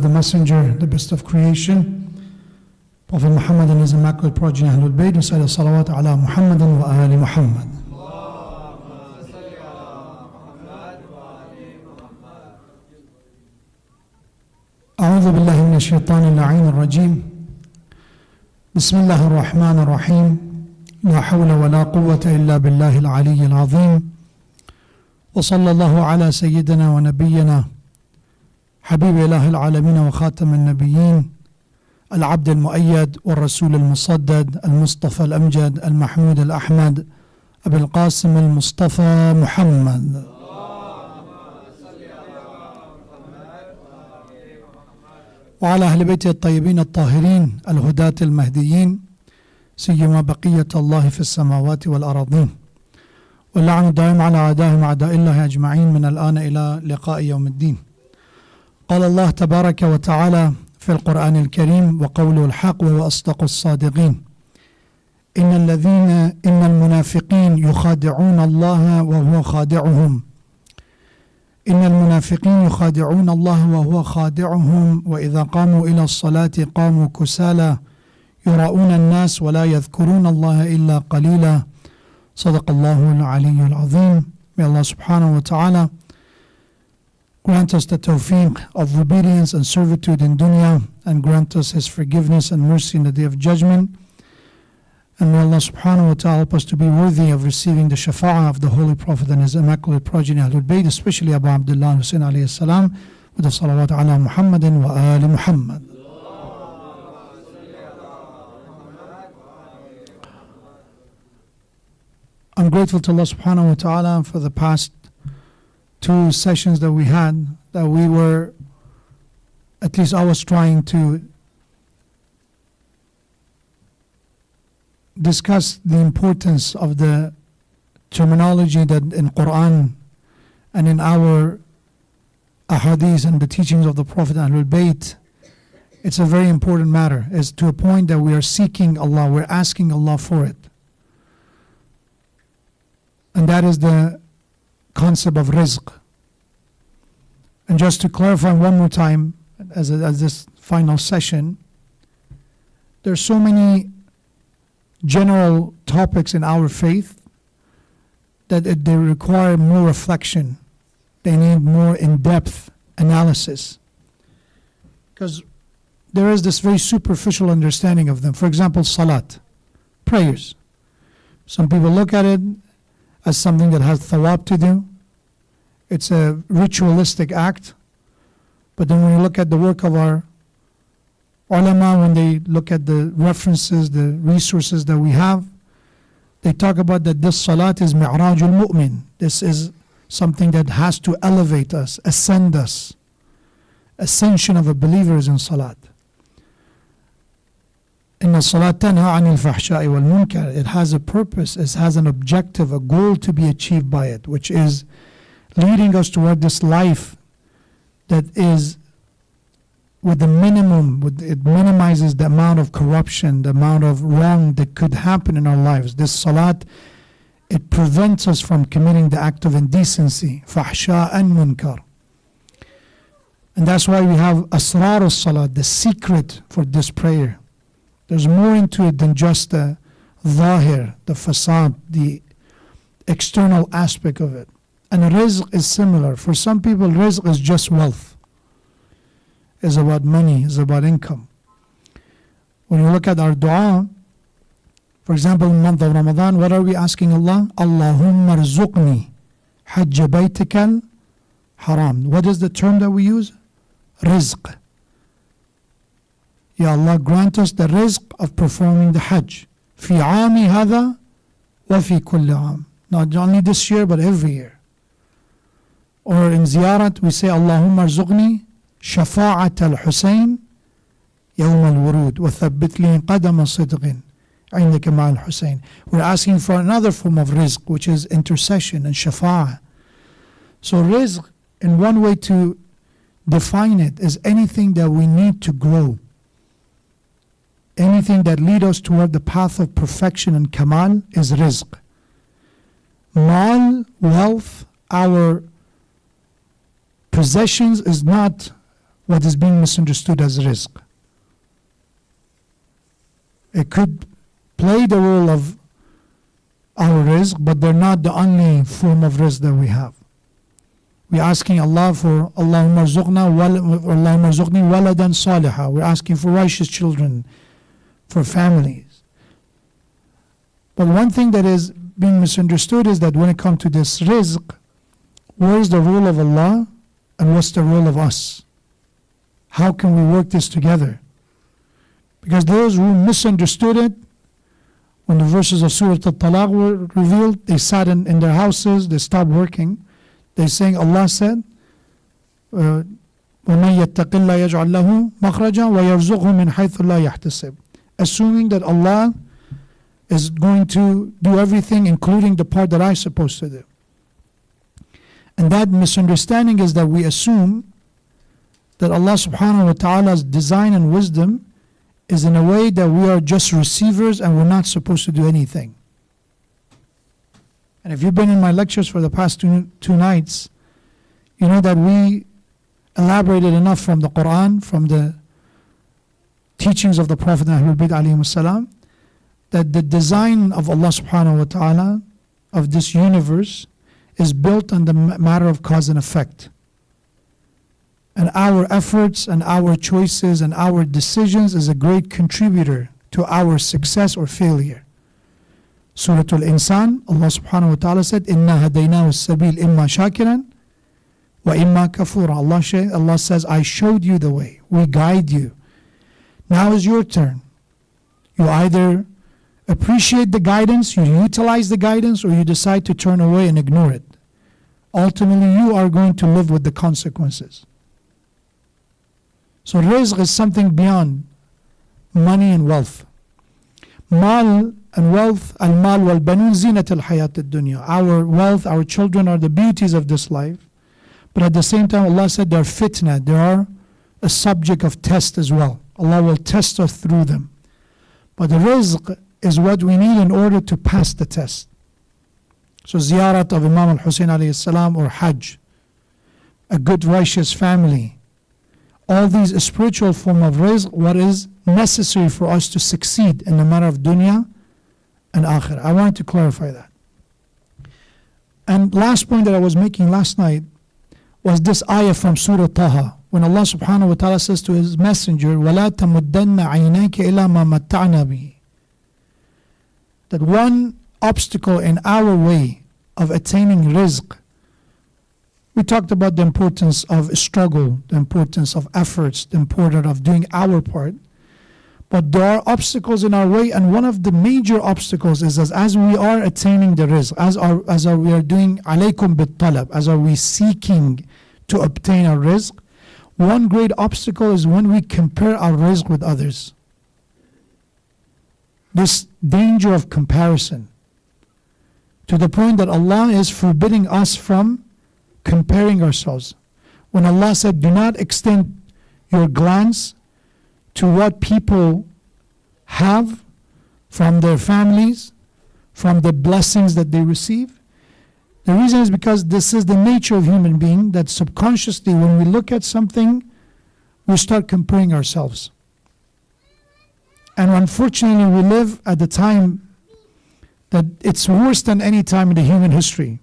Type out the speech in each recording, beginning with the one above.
the Messenger, the best of creation, Prophet Muhammad and his immaculate progeny Ahlul Bayt, recite salawat ala Muhammadin wa ali Muhammad. أعوذ بالله من الشيطان اللعين الرجيم بسم الله الرحمن الرحيم لا حول ولا قوة إلا بالله العلي العظيم وصلى الله على سيدنا ونبينا حبيب إله العالمين وخاتم النبيين العبد المؤيد والرسول المصدد المصطفى الأمجد المحمود الأحمد أبي القاسم المصطفى محمد وعلى أهل بيته الطيبين الطاهرين الهداة المهديين سيما بقية الله في السماوات والأراضين واللعن الدائم على أعدائهم أعداء الله أجمعين من الآن إلى لقاء يوم الدين. قال الله تبارك وتعالى في القرآن الكريم وقوله الحق وهو أصدق الصادقين إن المنافقين يخادعون الله وهو خادعهم إن المنافقين يخادعون الله وهو خادعهم وإذا قاموا إلى الصلاة قاموا كسالى يراؤون الناس ولا يذكرون الله إلا قليلا صدق الله العلي العظيم. May Allah subhanahu wa ta'ala grant us the tawfiq of obedience and servitude in dunya and grant us His forgiveness and mercy in the day of judgment. And may Allah subhanahu wa ta'ala help us to be worthy of receiving the shafa'ah of the Holy Prophet and his immaculate progeny Ahlul Bayt, especially Abu Abdullah and Hussein alayhi salam, with the salawat ala Muhammadin wa ali Muhammad. I'm grateful to Allah subhanahu wa ta'ala for the past two sessions that we had, that we were, at least I was trying to discuss the importance of the terminology that in Quran and in our ahadith and the teachings of the Prophet Ahlul Bayt. It's a very important matter. It's to a point that we are seeking Allah, we're asking Allah for it. And that is the concept of rizq. And just to clarify one more time, as this final session, there's so many general topics in our faith that they require more reflection. They need more in-depth analysis. Because there is this very superficial understanding of them. For example, salat, prayers. Some people look at it as something that has thawab to do. It's a ritualistic act. But then when you look at the work of our ulama, when they look at the references, the resources that we have, they talk about that this salat is mi'rajul mu'min. This is something that has to elevate us, ascend us. Ascension of a believer is in salat. Inna salat tanha anil fahsha'i wal munkar. It has a purpose, it has an objective, a goal to be achieved by it, which is leading us toward this life that is with the minimum, it minimizes the amount of corruption, the amount of wrong that could happen in our lives. This salat, it prevents us from committing the act of indecency, fahsha and munkar. And that's why we have asrar al-salat, the secret for this prayer. There's more into it than just the zahir, the facade, the external aspect of it. And rizq is similar. For some people, rizq is just wealth. It's about money, it's about income. When you look at our dua, for example, in the month of Ramadan, what are we asking Allah? Allahumma rzuqni hajja baytikal haram. What is the term that we use? Rizq. Ya Allah, grant us the rizq of performing the hajj. Fi aami hadha wa fi kulli aam. Not only this year, but every year. Or in ziyarat, we say, Allahumma rzuqni shafa'at al-Husayn yawm al-wurud wa thabbit li qadam sidqin indaka ma al-Husayn. We're asking for another form of rizq, which is intercession and shafa'ah. So rizq, in one way to define it, is anything that we need to grow. Anything that leads us toward the path of perfection and kamal is rizq. Mal, wealth, our possessions is not what is being misunderstood as rizq. It could play the role of our rizq, but they're not the only form of rizq that we have. We're asking Allah for Allahumma rzuqni waladan salihah. We're asking for righteous children, for families. But one thing that is being misunderstood is that when it comes to this rizq, where is the role of Allah and what's the role of us? How can we work this together? Because those who misunderstood it, when the verses of Surah Al-Talaq were revealed, they sat in their houses, they stopped working. They're saying Allah said, وَمَنْ يَتَّقِ اللَّهَ يَجْعَلْ لَهُ مَخْرَجًا وَيَرْزُقْهُ مِنْ حَيْثُ لَا يَحْتَسِبُ. Assuming that Allah is going to do everything, including the part that I'm supposed to do. And that misunderstanding is that we assume that Allah subhanahu wa ta'ala's design and wisdom is in a way that we are just receivers and we're not supposed to do anything. And if you've been in my lectures for the past two nights, you know that we elaborated enough from the Quran, from the teachings of the Prophet and Ahlul Bayt alayhim salam, that the design of Allah subhanahu wa ta'ala of this universe is built on the matter of cause and effect. And our efforts and our choices and our decisions is a great contributor to our success or failure. Surah Al-Insan, Allah subhanahu wa ta'ala said, إِنَّا هَدَيْنَاهُ السَّبِيلِ إِمَّا شَاكِرًا وَإِمَّا كَفُورًا. Allah says, I showed you the way. We guide you. Now is your turn. You either appreciate the guidance, you utilize the guidance, or you decide to turn away and ignore it. Ultimately, you are going to live with the consequences. So rizq is something beyond money and wealth. Mal and wealth, al-mal wal-banun zinat al-hayat al-dunya. Our wealth, our children are the beauties of this life. But at the same time, Allah said they are fitna. They are a subject of test as well. Allah will test us through them. But the rizq is what we need in order to pass the test. So ziyarat of Imam al-Hussein alayhi salam or hajj, a good righteous family, all these a spiritual form of rizq, what is necessary for us to succeed in the matter of dunya and akhirah. I wanted to clarify that. And last point that I was making last night was this ayah from Surah Taha, when Allah subhanahu wa ta'ala says to his messenger, وَلَا تَمُدَّنَّ عَيْنَيْكَ إِلَى مَا مَتَّعْنَا بِهِ. That one obstacle in our way of attaining rizq, we talked about the importance of struggle, the importance of efforts, the importance of doing our part. But there are obstacles in our way, and one of the major obstacles is as we are attaining the rizq, as we are doing alaykum bit talab, as are we seeking to obtain our rizq, one great obstacle is when we compare our rizq with others. This danger of comparison, to the point that Allah is forbidding us from comparing ourselves. When Allah said, do not extend your glance to what people have from their families, from the blessings that they receive. The reason is because this is the nature of human being, that subconsciously when we look at something, we start comparing ourselves. And unfortunately, we live at the time that it's worse than any time in the human history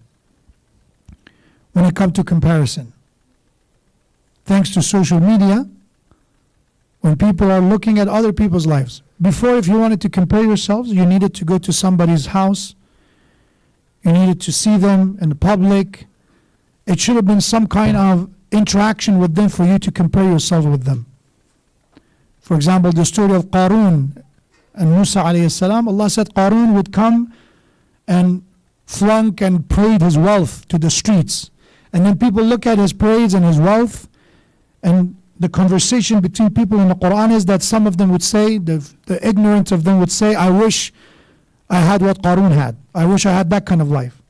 when it comes to comparison. Thanks to social media, when people are looking at other people's lives. Before, if you wanted to compare yourselves, you needed to go to somebody's house. You needed to see them in the public. It should have been some kind of interaction with them for you to compare yourself with them. For example, the story of Qarun and Musa alayhi salam, Allah said Qarun would come and flunk and parade his wealth to the streets. And then people look at his parades and his wealth, and the conversation between people in the Quran is that some of them would say, the ignorant of them would say, I wish I had what Qarun had. I wish I had that kind of life.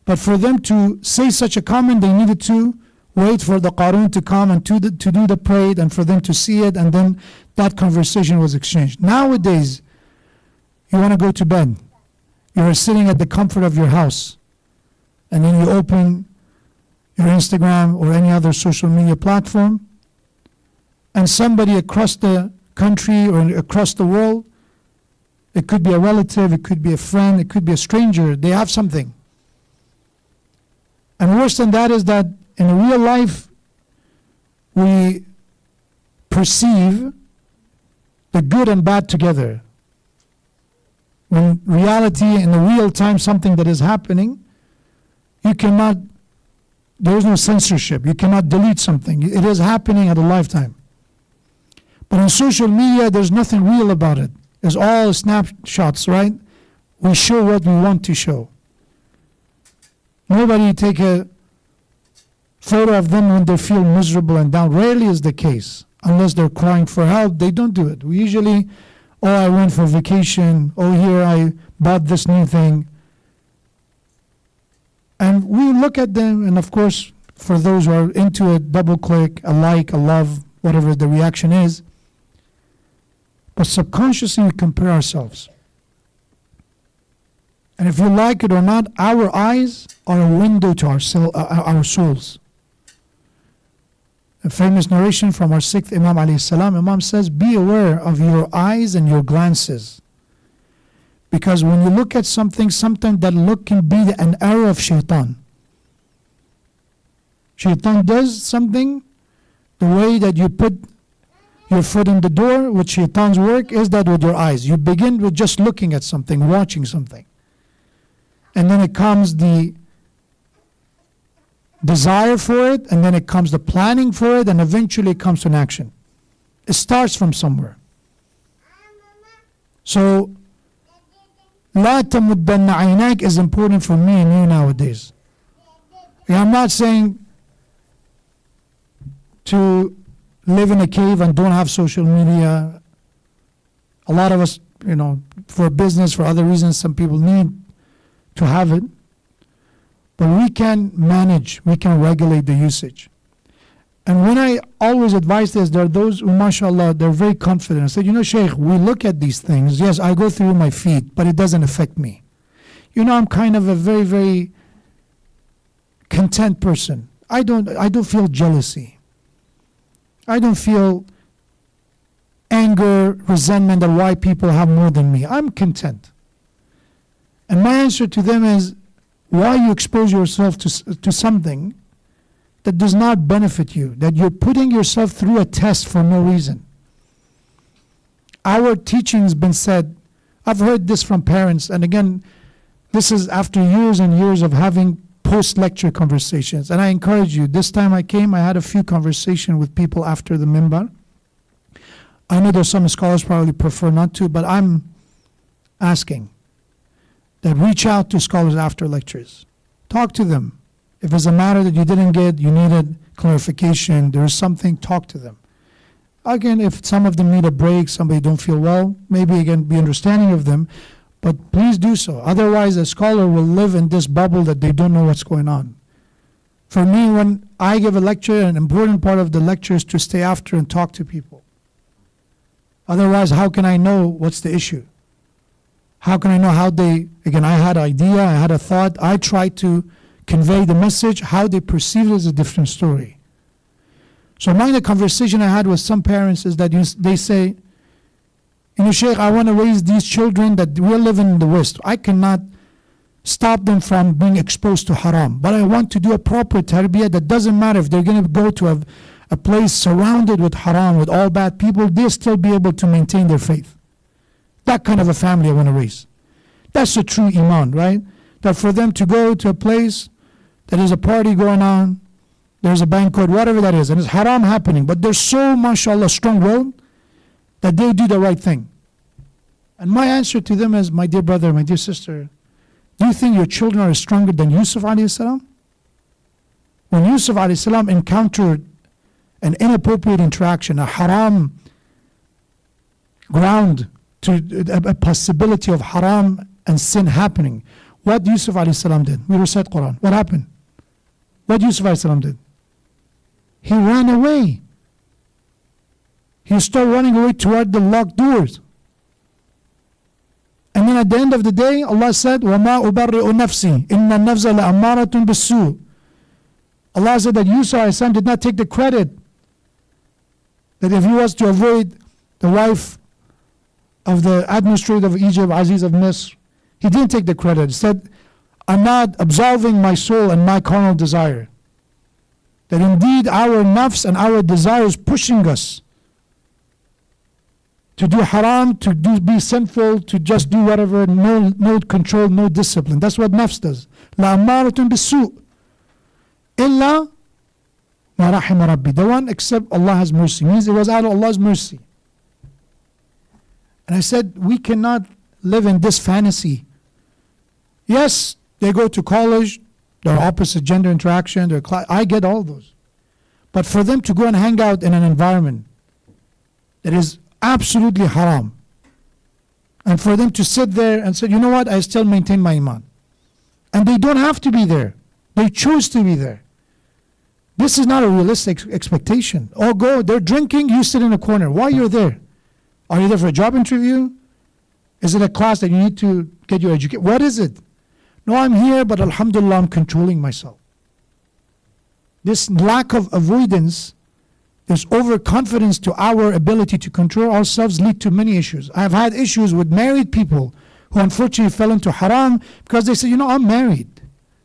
But for them to say such a comment, they needed to wait for the Qarun to come and to do the parade and for them to see it, and then that conversation was exchanged. Nowadays, you want to go to bed. You're sitting at the comfort of your house, and then you open your Instagram or any other social media platform, and somebody across the country or across the world, it could be a relative, it could be a friend, it could be a stranger, they have something. And worse than that is that in real life, we perceive the good and bad together. When reality, in the real time, something that is happening, you cannot, there is no censorship. You cannot delete something. It is happening at a lifetime. But on social media, there's nothing real about it. It's all snapshots, right? We show what we want to show. Nobody take a photo of them when they feel miserable and down. Rarely is the case. Unless they're crying for help, they don't do it. We usually, oh, I went for vacation. Oh, here I bought this new thing. And we look at them, and of course, for those who are into it, double click, a like, a love, whatever the reaction is. But subconsciously, we compare ourselves. And if you like it or not, our eyes are a window to our souls. A famous narration from our sixth Imam alayhi salam, Imam says, be aware of your eyes and your glances. Because when you look at something, sometimes that look can be an arrow of shaitan. Shaitan does something, the way that you put your foot in the door, with shaitan's work is that with your eyes. You begin with just looking at something, watching something. And then it comes the desire for it, and then it comes the planning for it, and eventually it comes to an action. It starts from somewhere. So, لا تمدن عينيك is important for me and you nowadays. I'm not saying to live in a cave and don't have social media. A lot of us, for business, for other reasons, some people need to have it. But we can manage, we can regulate the usage. And when I always advise this, there are those who, mashallah, they're very confident. I said, Sheikh, we look at these things. Yes, I go through my feed, but it doesn't affect me. I'm kind of a very, very content person. I don't feel jealousy. I don't feel anger, resentment at why people have more than me. I'm content. And my answer to them is, why you expose yourself to something that does not benefit you, that you're putting yourself through a test for no reason. Our teaching's been said, I've heard this from parents, and again, this is after years and years of having post-lecture conversations. And I encourage you, this time I came, I had a few conversations with people after the minbar. I know there's some scholars probably prefer not to, but I'm asking that reach out to scholars after lectures. Talk to them. If it's a matter that you didn't get, you needed clarification, there is something, talk to them. Again, if some of them need a break, somebody don't feel well, maybe again be understanding of them, but please do so. Otherwise, a scholar will live in this bubble that they don't know what's going on. For me, when I give a lecture, an important part of the lecture is to stay after and talk to people. Otherwise, how can I know what's the issue? How can I know how they, again, I had an idea, I had a thought, I tried to convey the message, how they perceive it is a different story. So among the conversation I had with some parents is that they say, Sheikh, I want to raise these children that we're living in the West. I cannot stop them from being exposed to haram, but I want to do a proper tarbiyah that doesn't matter if they're going to go to a place surrounded with haram, with all bad people, they'll still be able to maintain their faith. That kind of a family I want to raise. That's a true iman, right? That for them to go to a place that is a party going on, there's a banquet, whatever that is, and it's haram happening, but they're so, mashallah, strong-willed that they do the right thing. And my answer to them is, my dear brother, my dear sister, do you think your children are stronger than Yusuf alayhi salam? When Yusuf alayhi salam encountered an inappropriate interaction, a haram ground, to a possibility of haram and sin happening, what Yusuf alayhi salam did? We recite Quran. What happened? What Yusuf alayhi salam did? He ran away. He started running away toward the locked doors. And then at the end of the day, Allah said, وَمَا أُبَرِّئُ نَفْسِي إِنَّ النَّفْسَ لَأَمَّارَةٌ بِالسُّوءِ. Allah said that Yusuf alayhi salam did not take the credit that if he was to avoid the wife of the administrator of Egypt, Aziz of Misr, he didn't take the credit. He said, I'm not absolving my soul and my carnal desire. That indeed our nafs and our desires pushing us to do haram, to be sinful, to just do whatever, no control, no discipline. That's what nafs does. La ammaratun bisu' illa ma rahima rabbi. The one except Allah has mercy. Means it was out of Allah's mercy. And I said, we cannot live in this fantasy. Yes, they go to college, their opposite gender interaction, their I get all those. But for them to go and hang out in an environment that is absolutely haram, and for them to sit there and say, you know what, I still maintain my iman. And they don't have to be there. They choose to be there. This is not a realistic expectation. Oh, go, they're drinking, you sit in a corner. Why you're there? Are you there for a job interview? Is it a class that you need to get your education? What is it? No, I'm here, but alhamdulillah, I'm controlling myself. This lack of avoidance, this overconfidence to our ability to control ourselves lead to many issues. I've had issues with married people who unfortunately fell into haram because they say, you know, I'm married.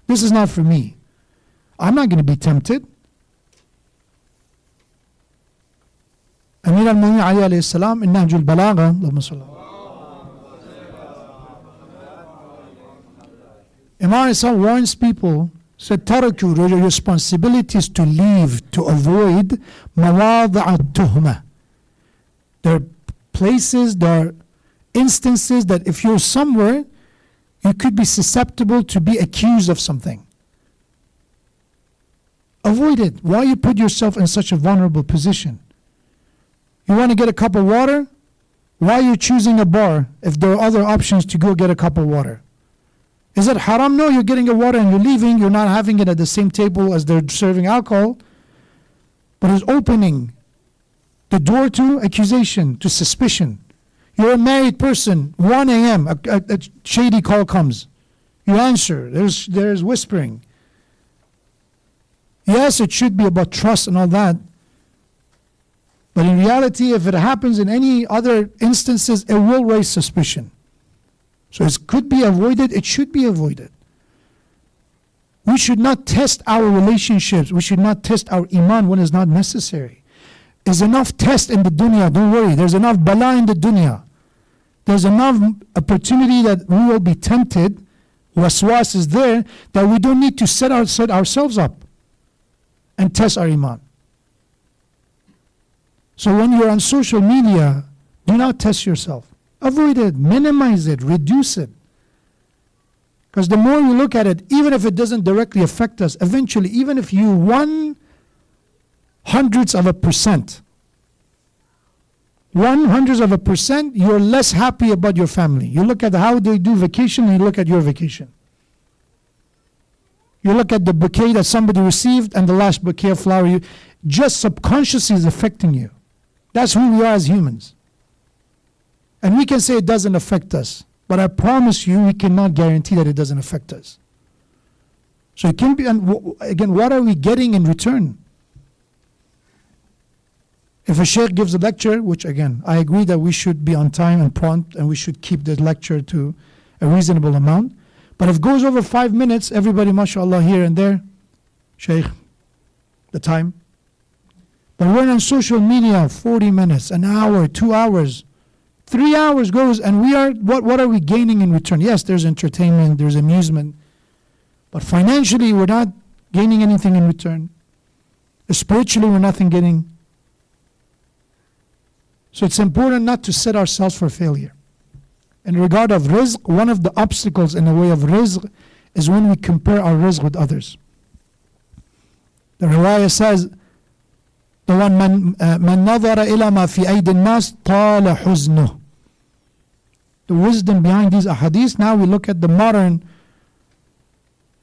This is not for me. I'm not going to be tempted. Amir al-Mu'minin Ali alayhi salam in Nahj al-Balagha, Allahumma salli. Imam Islam warns people, said, taraku, your responsibility is to leave, to avoid mawadi' al-tuhma. There are places, there are instances that if you're somewhere, you could be susceptible to be accused of something. Avoid it. Why you put yourself in such a vulnerable position? You want to get a cup of water? Why are you choosing a bar if there are other options to go get a cup of water? Is it haram? No, you're getting a water and you're leaving. You're not having it at the same table as they're serving alcohol. But it's opening the door to accusation, to suspicion. You're a married person, 1 a.m., a shady call comes. You answer, there's whispering. Yes, it should be about trust and all that. But in reality, if it happens in any other instances, it will raise suspicion. So it could be avoided, it should be avoided. We should not test our relationships. We should not test our iman when it's not necessary. There's enough test in the dunya, don't worry. There's enough bala in the dunya. There's enough opportunity that we will be tempted. Waswas is there, that we don't need to set ourselves up and test our iman. So when you're on social media, do not test yourself. Avoid it, minimize it, reduce it. Because the more you look at it, even if it doesn't directly affect us, eventually, even if you 1/100th of a percent, 1/100th of a percent, you're less happy about your family. You look at how they do vacation and you look at your vacation. You look at the bouquet that somebody received and the last bouquet of flower, you just subconsciously is affecting you. That's who we are as humans. And we can say it doesn't affect us, but I promise you, we cannot guarantee that it doesn't affect us. So it can be, and again, what are we getting in return? If a sheikh gives a lecture, which again, I agree that we should be on time and prompt and we should keep the lecture to a reasonable amount. But if it goes over 5 minutes, everybody, mashallah, here and there, sheikh, the time. But we're on social media, 40 minutes, an hour, 2 hours, 3 hours goes, and we are, what are we gaining in return? Yes, there's entertainment, there's amusement, but financially we're not gaining anything in return. Spiritually we're nothing getting. So it's important not to set ourselves for failure. In regard of rizq, one of the obstacles in the way of rizq is when we compare our rizq with others. The riwayah says, the one man nadhara ila ma fi aydin nas tala huznuh. The wisdom behind these ahadith, now we look at the modern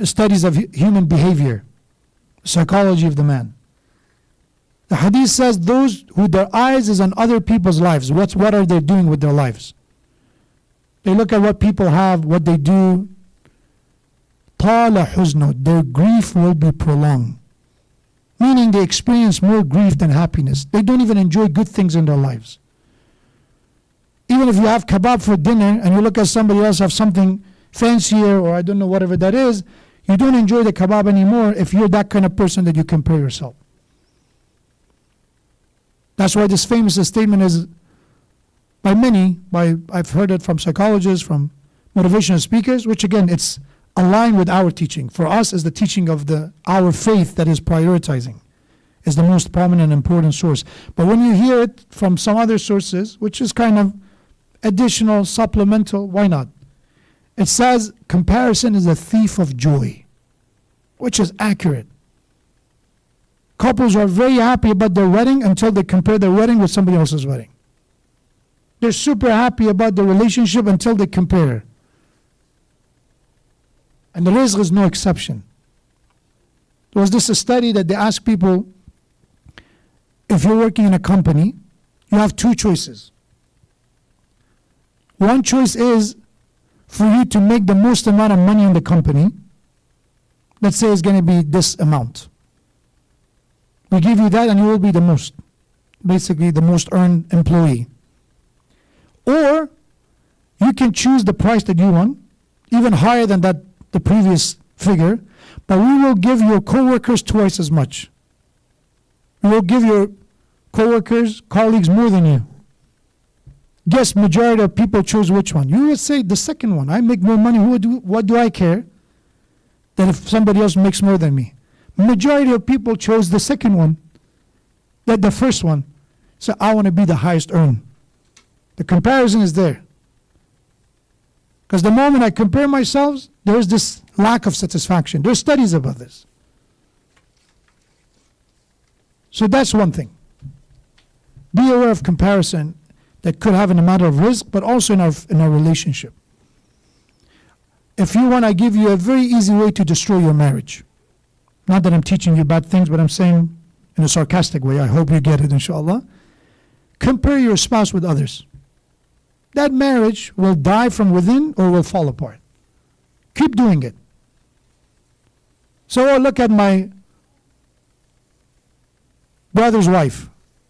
studies of human behavior, psychology of the man. The hadith says those who their eyes is on other people's lives, what are they doing with their lives? They look at what people have, what they do. Tala huznuh, their grief will be prolonged. meaning they experience more grief than happiness. They don't even enjoy good things in their lives. Even if you have kebab for dinner and you look at somebody else have something fancier or I don't know whatever that is, you don't enjoy the kebab anymore if you're that kind of person that you compare yourself. That's why this famous statement is by many, I've heard it from psychologists, from motivational speakers, which again, it's aligned with our teaching. For us, is the teaching of our faith that is prioritizing, is the most prominent and important source. But when you hear it from some other sources, which is kind of additional, supplemental, why not? It says comparison is a thief of joy, which is accurate. Couples are very happy about their wedding until they compare their wedding with somebody else's wedding. They're super happy about their relationship until they compare. And the rizq is no exception. There was this a study that they asked people, if you're working in a company, you have two choices. One choice is for you to make the most amount of money in the company. Let's say it's going to be this amount. We give you that and you will be the most, basically the most earned employee. Or you can choose the price that you want, even higher than that, the previous figure, but we will give your co-workers twice as much. We will give your co-workers, colleagues more than you. Guess majority of people choose which one? You would say the second one. I make more money. What do I care that if somebody else makes more than me? Majority of people chose the second one, that the first one. So I want to be the highest earned. The comparison is there. Because the moment I compare myself, there's this lack of satisfaction. There's studies about this. So that's one thing. Be aware of comparison that could have in a matter of rizq, but also in our relationship. If you want, I give you a very easy way to destroy your marriage. Not that I'm teaching you bad things, but I'm saying in a sarcastic way. I hope you get it, inshallah. Compare your spouse with others. That marriage will die from within or will fall apart. Keep doing it. So look at my brother's wife,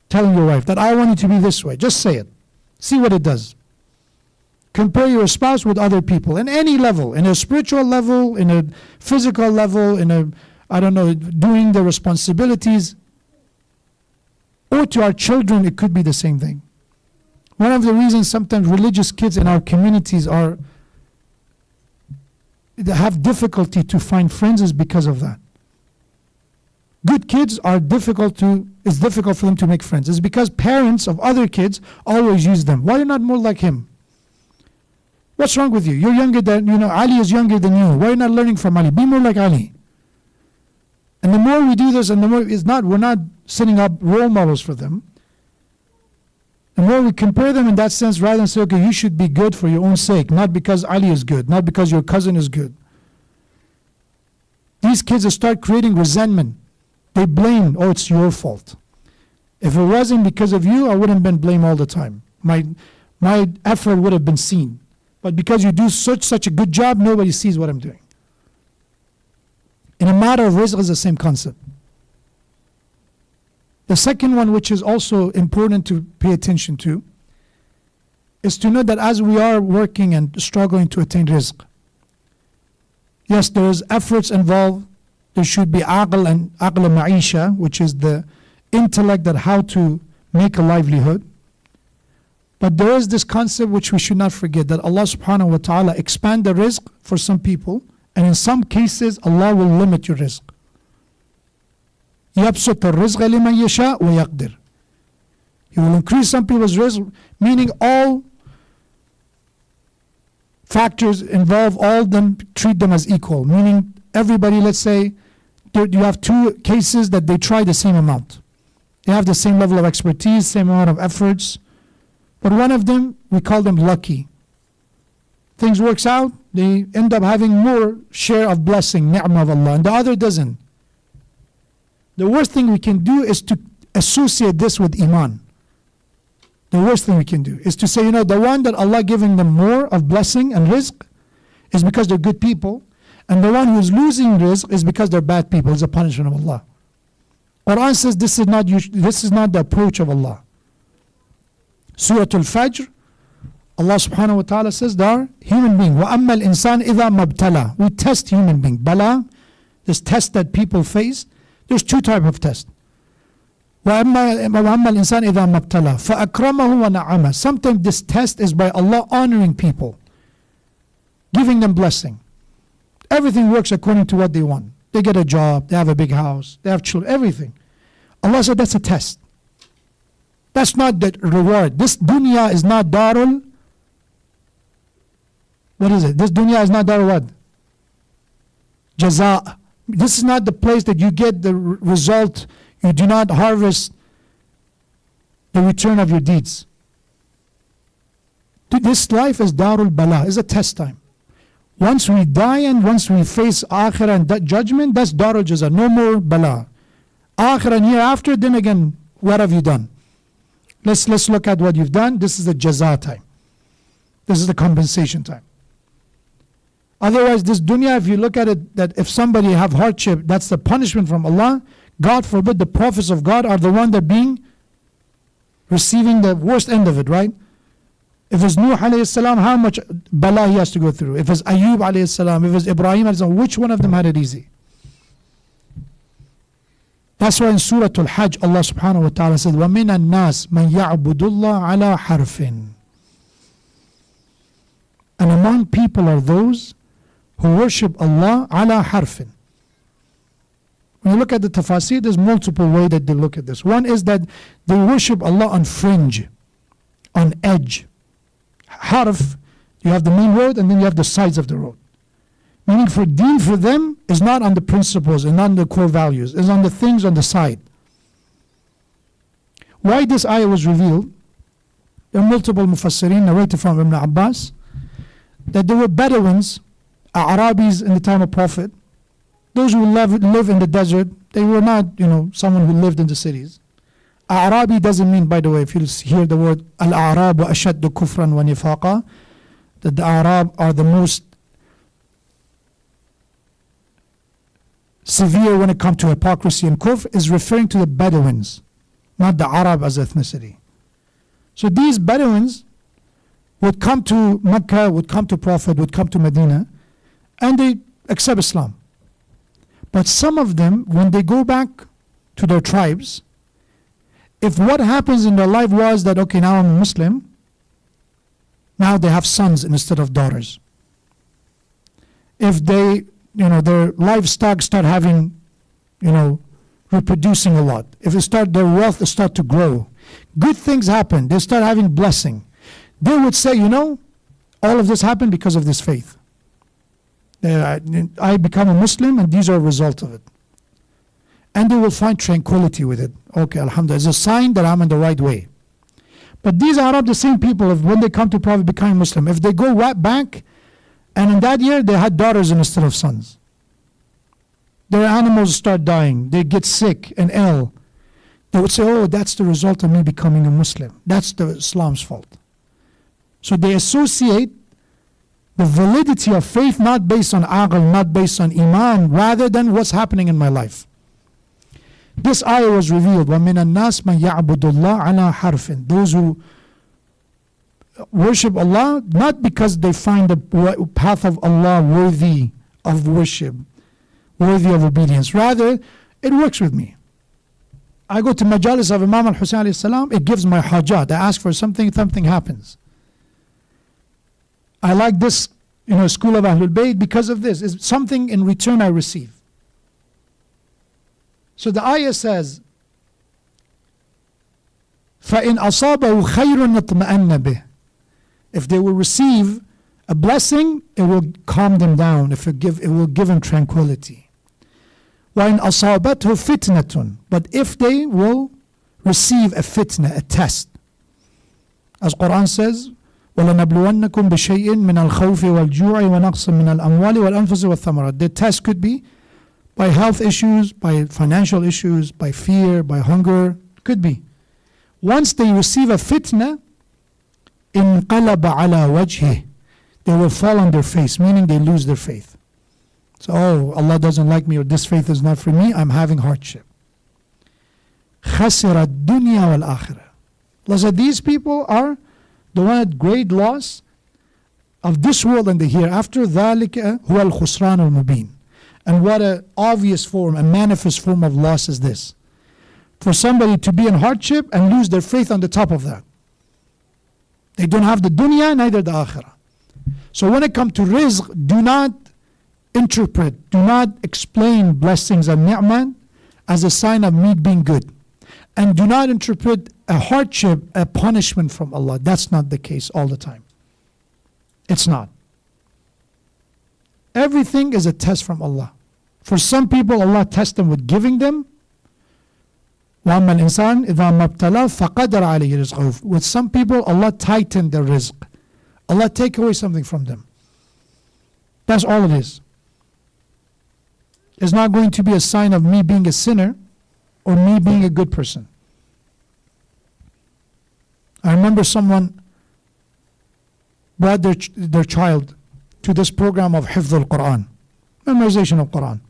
telling your wife that I want you to be this way. Just say it. See what it does. Compare your spouse with other people in any level, in a spiritual level, in a physical level, in a, I don't know, doing the responsibilities. Or to our children, it could be the same thing. One of the reasons sometimes religious kids in our communities they have difficulty to find friends is because of that. Good kids it's difficult for them to make friends. It's because parents of other kids always use them. Why are you not more like him? What's wrong with you? You're younger than, Ali is younger than you. Why are you not learning from Ali? Be more like Ali. And the more we do this, and the more we're not setting up role models for them. The more we compare them in that sense, rather than say, okay, you should be good for your own sake, not because Ali is good, not because your cousin is good. These kids start creating resentment. They blame, oh, it's your fault. If it wasn't because of you, I wouldn't have been blamed all the time. My effort would have been seen. But because you do such a good job, nobody sees what I'm doing. In a matter of rizq is the same concept. The second one, which is also important to pay attention to, is to know that as we are working and struggling to attain rizq, yes, there is efforts involved. There should be aql and ma'isha, which is the intellect that how to make a livelihood. But there is this concept which we should not forget, that Allah subhanahu wa ta'ala expand the rizq for some people, and in some cases Allah will limit your rizq. يَبْسُطُ الرِّزْقَ لِمَنْ يَشَاءُ وَيَقْدِرُ. He will increase some people's rizq, meaning all factors involve, all of them treat them as equal. Meaning everybody, let's say, you have two cases that they try the same amount. They have the same level of expertise, same amount of efforts. But one of them, we call them lucky. Things works out, they end up having more share of blessing, ni'mah of Allah, and the other doesn't. The worst thing we can do is to associate this with iman. The worst thing we can do is to say, the one that Allah giving them more of blessing and rizq is because they're good people, and the one who's losing rizq is because they're bad people. It's a punishment of Allah. Quran says this is not the approach of Allah. Surah Al-Fajr, Allah subhanahu wa ta'ala says they are human beings. وَأَمَّا الْإِنسَانِ إِذَا مَبْتَلَى. We test human beings. Bala, this test that people face, there's two types of tests. وَأَمَّا الْإِنسَانِ إِذَا مَبْتَلَى فَأَكْرَمَهُ وَنَعَمَهُ. Sometimes this test is by Allah honoring people, giving them blessing. Everything works according to what they want. They get a job, they have a big house, they have children, everything. Allah said that's a test. That's not the reward. This dunya is not darul. What is it? This dunya is not darul what? Jaza. This is not the place that you get the result. You do not harvest the return of your deeds. This life is darul bala, is a test time. Once we die and once we face akhirah and that judgment, that's darul jaza, no more bala. Akhirah and hereafter, then again, what have you done? Let's look at what you've done. This is the jaza time. This is the compensation time. Otherwise, this dunya, if you look at it, that if somebody have hardship, that's the punishment from Allah. God forbid, the prophets of God are the one that being receiving the worst end of it, right? If it's Nuh alayhi salam, how much bala he has to go through? If it's Ayub alayhi salam, if it's Ibrahim alayhi salam, which one of them had it easy? That's why in Surah Al-Hajj, Allah subhanahu wa ta'ala said, وَمِنَ النَّاسِ مَنْ يَعْبُدُ اللَّهَ عَلَى حَرْفٍ. And among people are those who worship Allah ala harfin. When you look at the tafasir, there's multiple ways that they look at this. One is that they worship Allah on fringe, on edge. Harf, you have the main road and then you have the sides of the road. Meaning for deen for them is not on the principles and not on the core values, it's on the things on the side. Why this ayah was revealed, there are multiple mufassirin narrated from Ibn Abbas, that there were Bedouins, Arabis in the time of Prophet, those who live in the desert. They were not, someone who lived in the cities. Arabi doesn't mean, by the way, if you hear the word Al-A'rab wa ashaddu kufran wa nifaqa, that the Arab are the most severe when it comes to hypocrisy and kufr, is referring to the Bedouins, not the Arab as ethnicity. So these Bedouins would come to Mecca, would come to Prophet, would come to Medina, and they accept Islam. But some of them, when they go back to their tribes, if what happens in their life was that, okay, now I'm a Muslim, now they have sons instead of daughters. If they, their livestock start having, reproducing a lot. If their wealth start to grow, good things happen, they start having blessing. They would say, all of this happened because of this faith. I become a Muslim and these are a result of it. And they will find tranquility with it. Okay, alhamdulillah, it's a sign that I'm in the right way. But these are the same people, when they come to Prophet becoming Muslim, if they go right back, and in that year they had daughters instead of sons. Their animals start dying, they get sick and ill. They would say, oh, that's the result of me becoming a Muslim. That's the Islam's fault. So they associate the validity of faith not based on aql, not based on iman, rather than what's happening in my life. This ayah was revealed, وَمِنَ النَّاسِ مَنْ يَعْبُدُ اللَّهَ عَلَى حَرْفٍ. Those who worship Allah, not because they find the path of Allah worthy of worship, worthy of obedience. Rather, it works with me. I go to majalis of Imam al-Hussein alayhi salam, it gives my hajat. I ask for something, something happens. I like this, school of Ahlul Bayt because of this. It's something in return I receive. So the ayah says, فَإِنْ أَصَابَهُ خَيْرٌ نَطْمَأَنَّ بِهِ. If they will receive a blessing, it will calm them down. It will give them tranquility. وَإِنْ أَصَابَتْهُ فِتْنَةٌ. But if they will receive a fitna, a test, as Quran says, وَلَنَبْلُوَنَّكُمْ بِشَيْءٍ مِنَ الْخَوْفِ وَالْجُوعِ وَنَقْصٍ مِنَ الْأَمْوَالِ وَالْأَنفُسِ وَالثَّمَرَاتِ. The test could be by health issues, by financial issues, by fear, by hunger, could be. Once they receive a fitna, انقلب على وجهه, they will fall on their face, meaning they lose their faith. So, Allah doesn't like me, or this faith is not for me, I'm having hardship. خسر الدنيا والآخرة. Allah said these people are the one at great loss of this world and the hereafter. ذلك هو الخسران المبين. And what an obvious form, a manifest form of loss is this. For somebody to be in hardship and lose their faith on the top of that. They don't have the dunya, neither the akhirah. So when it comes to rizq, do not interpret, do not explain blessings and ni'mah as a sign of me being good. And do not interpret a hardship, a punishment from Allah. That's not the case all the time. It's not. Everything is a test from Allah. For some people, Allah tests them with giving them. وَأَمَّا الْإِنسَانِ إِذَا مَبْتَلَى فَقَدَرَ عَلَيْهِ رِزْقَهُ. With some people, Allah tightened their rizq. Allah take away something from them. That's all it is. It's not going to be a sign of me being a sinner or me being a good person. I remember someone brought their child to this program of Hifz al-Quran, memorization of Quran.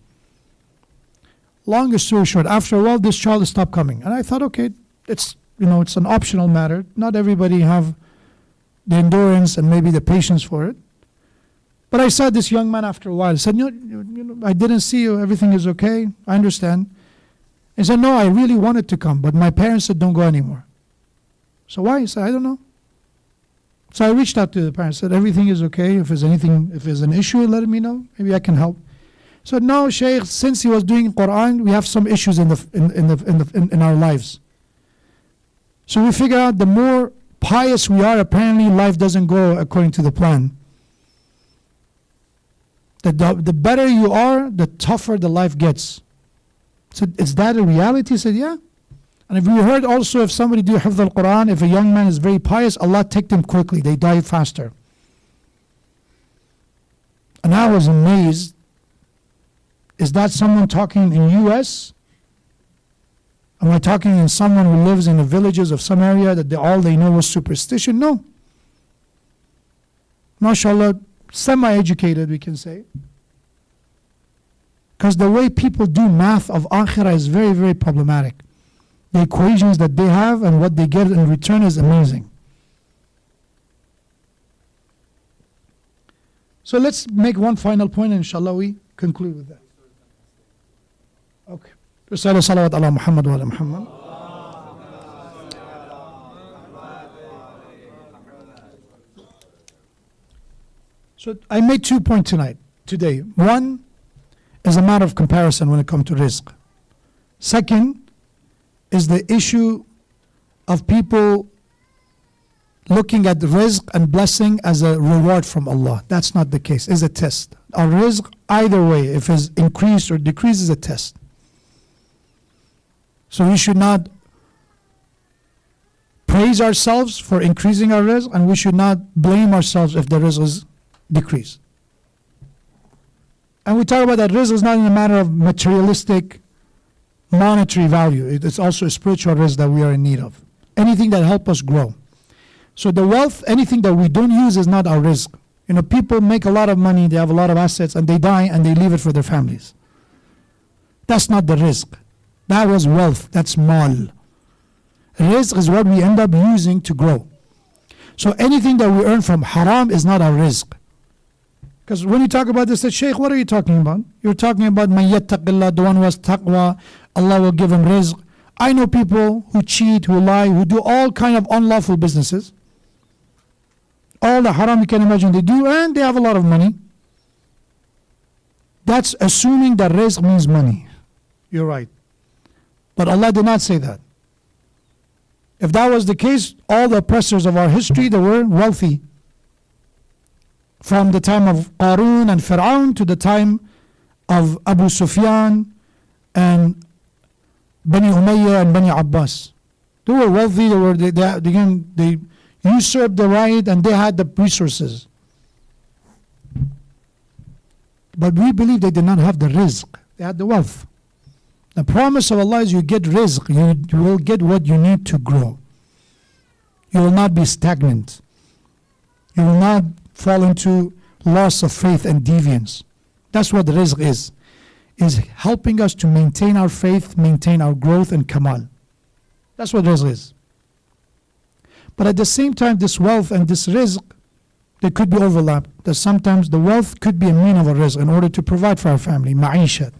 Long story short, after a while this child stopped coming. And I thought, okay, it's an optional matter. Not everybody have the endurance and maybe the patience for it. But I saw this young man after a while. He said, I didn't see you. Everything is okay. I understand. He said, no, I really wanted to come, but my parents said, don't go anymore. So why? He said, I don't know. So I reached out to the parents, said, everything is okay. If there's an issue, let me know. Maybe I can help. So no, Sheikh, since he was doing Quran, we have some issues in our lives. So we figure out the more pious we are, apparently life doesn't go according to the plan. The better you are, the tougher the life gets. So is that a reality? He said, yeah. And if we heard also, if somebody do Hifz al-Quran, if a young man is very pious, Allah take them quickly. They die faster. And I was amazed. Is that someone talking in U.S.? Am I talking in someone who lives in the villages of some area that all they know was superstition? No. MashaAllah, semi-educated we can say. Because the way people do math of akhirah is very, very problematic. The equations that they have and what they get in return is amazing. So let's make one final point and inshallah we conclude with that. Okay. Risala salawat ala Muhammad wa ala Muhammad. So I made 2 points today. One is a matter of comparison when it comes to rizq. Second is the issue of people looking at rizq and blessing as a reward from Allah. That's not the case. It's a test. Our rizq, either way, if it's increased or decreased, is a test. So we should not praise ourselves for increasing our rizq, and we should not blame ourselves if the rizq is decreased. And we talk about that rizq is not in a matter of materialistic, monetary value. It's also a spiritual rizq that we are in need of. Anything that helps us grow. So the wealth, anything that we don't use is not our rizq. People make a lot of money, they have a lot of assets, and they die and they leave it for their families. That's not the rizq. That was wealth. That's mal. Rizq is what we end up using to grow. So anything that we earn from haram is not our rizq. Because when you talk about this, Sheikh, what are you talking about? You're talking about man yattaqillah, the one who has taqwa, Allah will give him rizq. I know people who cheat, who lie, who do all kind of unlawful businesses. All the haram you can imagine they do, and they have a lot of money. That's assuming that rizq means money. You're right. But Allah did not say that. If that was the case, all the oppressors of our history, they were wealthy. From the time of Qarun and Fir'aun to the time of Abu Sufyan and Bani Umayyah and Bani Abbas. They were wealthy, they usurped the right and they had the resources. But we believe they did not have the rizq, they had the wealth. The promise of Allah is you get rizq, you will get what you need to grow. You will not be stagnant. You will not fall into loss of faith and deviance. That's what the rizq is helping us to maintain our faith, maintain our growth and kamal. That's what rizq is. But at the same time, this wealth and this rizq, they could be overlapped. That sometimes the wealth could be a mean of a rizq in order to provide for our family, ma'ishat.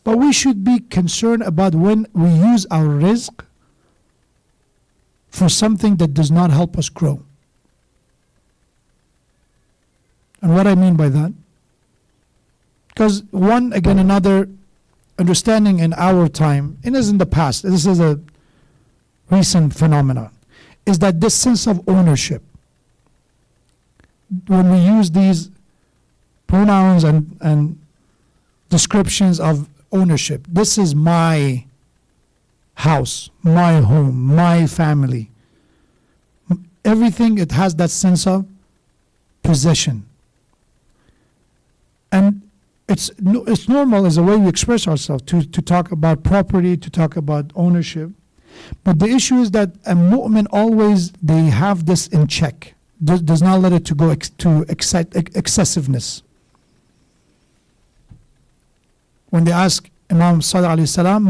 But we should be concerned about when we use our rizq for something that does not help us grow. And what I mean by that, because one, again, another understanding in our time, and as in the past, this is a recent phenomenon, is that this sense of ownership, when we use these pronouns and descriptions of ownership, this is my house, my home, my family. Everything, it has that sense of possession. And it's normal as a way we express ourselves to talk about property, to talk about ownership. But the issue is that a mu'min always, they have this in check, does not let it to go to excessiveness. When they ask Imam Sallallahu Alaihi Wasallam,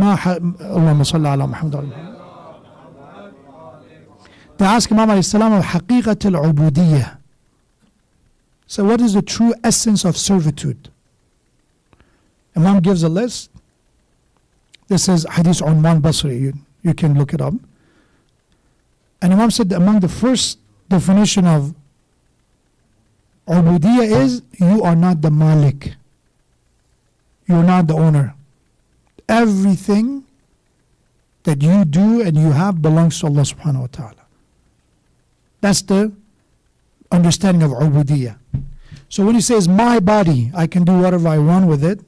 Allahumma salli ala Muhammad. They ask Imam Alayhi Salam of haqiqat al-ubudiyyah. So what is the true essence of servitude? Imam gives a list. This is Hadith Unwan Basri. You can look it up. And Imam said that among the first definition of ubudiyyah is, you are not the malik. You are not the owner. Everything that you do and you have belongs to Allah subhanahu wa ta'ala. That's the understanding of ubudiyyah. So when he says, my body, I can do whatever I want with it,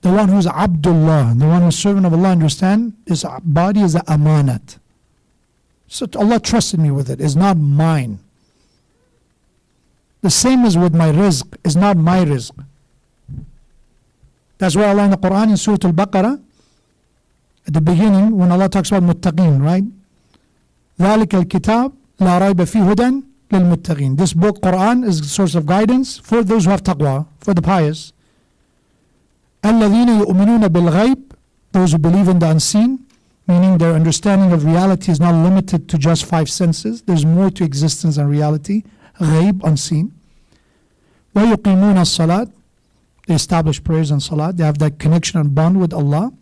the one who's Abdullah, the one who's servant of Allah, understand, his body is a amanat. So Allah trusted me with it. It's not mine. The same as with my rizq. It's not my rizq. That's why Allah in the Quran in Surah Al-Baqarah, at the beginning, when Allah talks about muttaqeen, right? ذَلِكَ الْكِتَابِ لَا رَيْبَ فِي هُدًى لِلْمُتَّقِينَ. This book, Quran, is a source of guidance for those who have taqwa, for the pious. الَّذِينَ يُؤْمِنُونَ بِالْغَيْبِ. Those who believe in the unseen, meaning their understanding of reality is not limited to just five senses. There's more to existence and reality. Ghaib, unseen. وَيُقِيمُونَ الصَّلَاةِ. They establish prayers and salat. They have that connection and bond with Allah.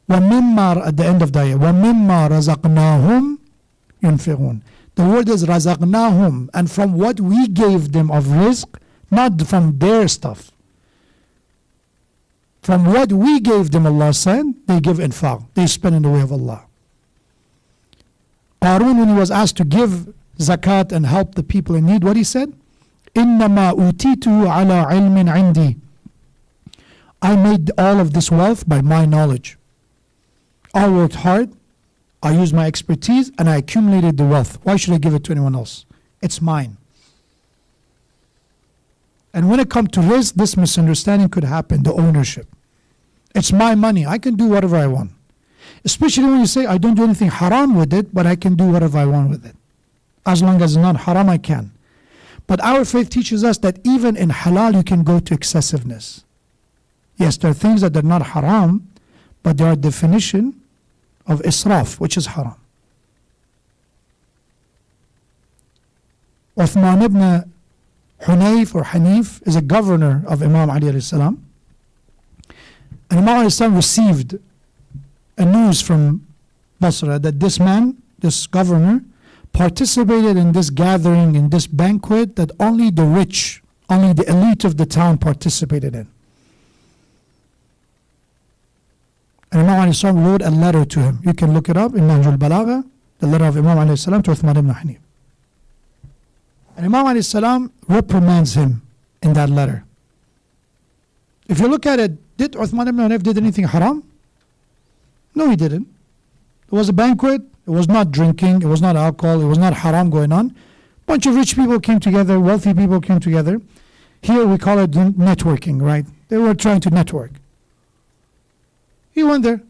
وَمِمَّا, at the end of the ayah, وَمِمَّا رَزَقْنَاهُمْ يُنْفِقُونَ. The word is رَزَقْنَاهُمْ, and from what we gave them of rizq, not from their stuff. From what we gave them, Allah said, they give infaq. They spend in the way of Allah. Qarun, when he was asked to give zakat and help the people in need, what he said? إِنَّمَا أُوتِيتُهُ عَلَىٰ عِلْمٍ عِنْدِي. I made all of this wealth by my knowledge. I worked hard, I used my expertise, and I accumulated the wealth. Why should I give it to anyone else? It's mine. And when it comes to rizq, this misunderstanding could happen, the ownership. It's my money, I can do whatever I want. Especially when you say, I don't do anything haram with it, but I can do whatever I want with it. As long as it's not haram, I can. But our faith teaches us that even in halal, you can go to excessiveness. Yes, there are things that are not haram, but they are a definition of israf, which is haram. Uthman ibn Hunayf or Hanif is a governor of Imam Ali alayhi salam. And Imam alayhi salam received a news from Basra that this man, this governor, participated in this gathering, in this banquet that only the rich, only the elite of the town participated in. And Imam alayhi salam wrote a letter to him. You can look it up in Nahjul Balagha, the letter of Imam alayhi salam to Uthman ibn Hanif. And Imam alayhi salam reprimands him in that letter. If you look at it, did Uthman ibn Hanif did anything haram? No, he didn't. It was a banquet. It was not drinking. It was not alcohol. It was not haram going on. Bunch of rich people came together. Wealthy people came together. Here we call it networking, right? They were trying to network. He went there.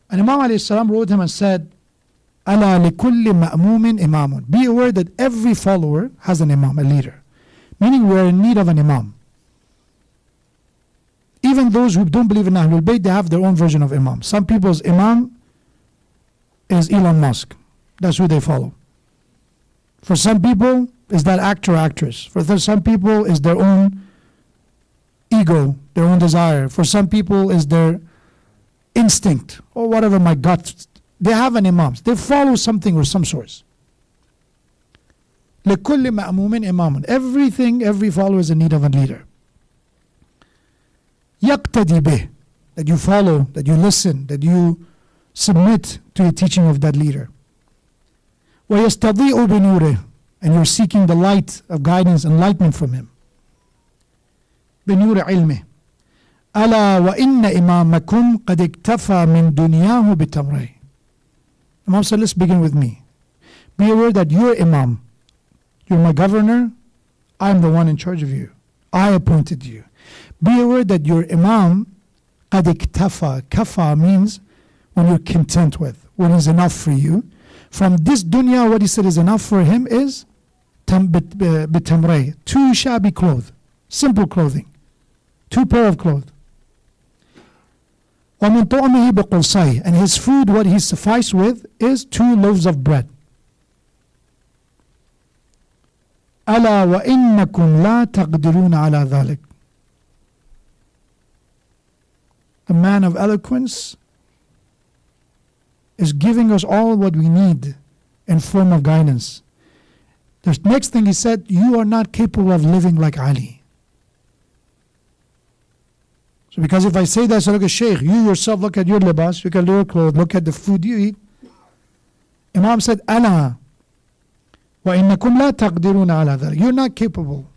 And Imam alayhi salam wrote him and said, أَلَا لِكُلِّ مَأْمُومٍ إِمَامٌ. Be aware that every follower has an imam, a leader. Meaning we are in need of an imam. Even those who don't believe in Ahlul Bayt, they have their own version of Imam. Some people's Imam is Elon Musk. That's who they follow. For some people, is that actor or actress. For some people, is their own ego, their own desire. For some people, is their instinct or whatever, my gut. They have an Imam. They follow something or some source. لِكُلِّ مَأْمُومٍ إِمَامٌ. Everything, every follower is in need of a leader. يَقْتَدِي بِهِ. That you follow, that you listen, that you submit to the teaching of that leader. وَيَسْتَضِيءُ بِنُورِهِ. And you're seeking the light of guidance, enlightenment from him. بِنُورِ عِلْمِهِ. أَلَا وَإِنَّ إِمَامَكُمْ قَدْ اكْتَفَى مِنْ دُنْيَاهُ بِتَمْرَيْهِ. Imam said, let's begin with me. Be aware that you're Imam. You're my governor. I'm the one in charge of you. I appointed you. Be aware that your Imam, قَدْ اكْتَفَى. Kafa means when you're content with, when is enough for you. From this dunya, what he said is enough for him is bitamray, 2 shabby clothes, simple clothing, 2 pair of clothes. وَمِن طُعْمِهِ بِقُلْصَيْهِ. And his food, what he's sufficed with, is 2 loaves of bread. أَلَا وَإِنَّكُمْ لَا تَقْدِرُونَ عَلَى ذَلِكَ. The man of eloquence is giving us all what we need in form of guidance. The next thing he said, you are not capable of living like Ali. So because if I say that, so look at Sheikh, you yourself look at your libas, look at your clothes, look at the food you eat. Imam said, أَلَا وَإِنَّكُمْ لَا تَقْدِرُونَ عَلَى ذَلِكَ. You're not capable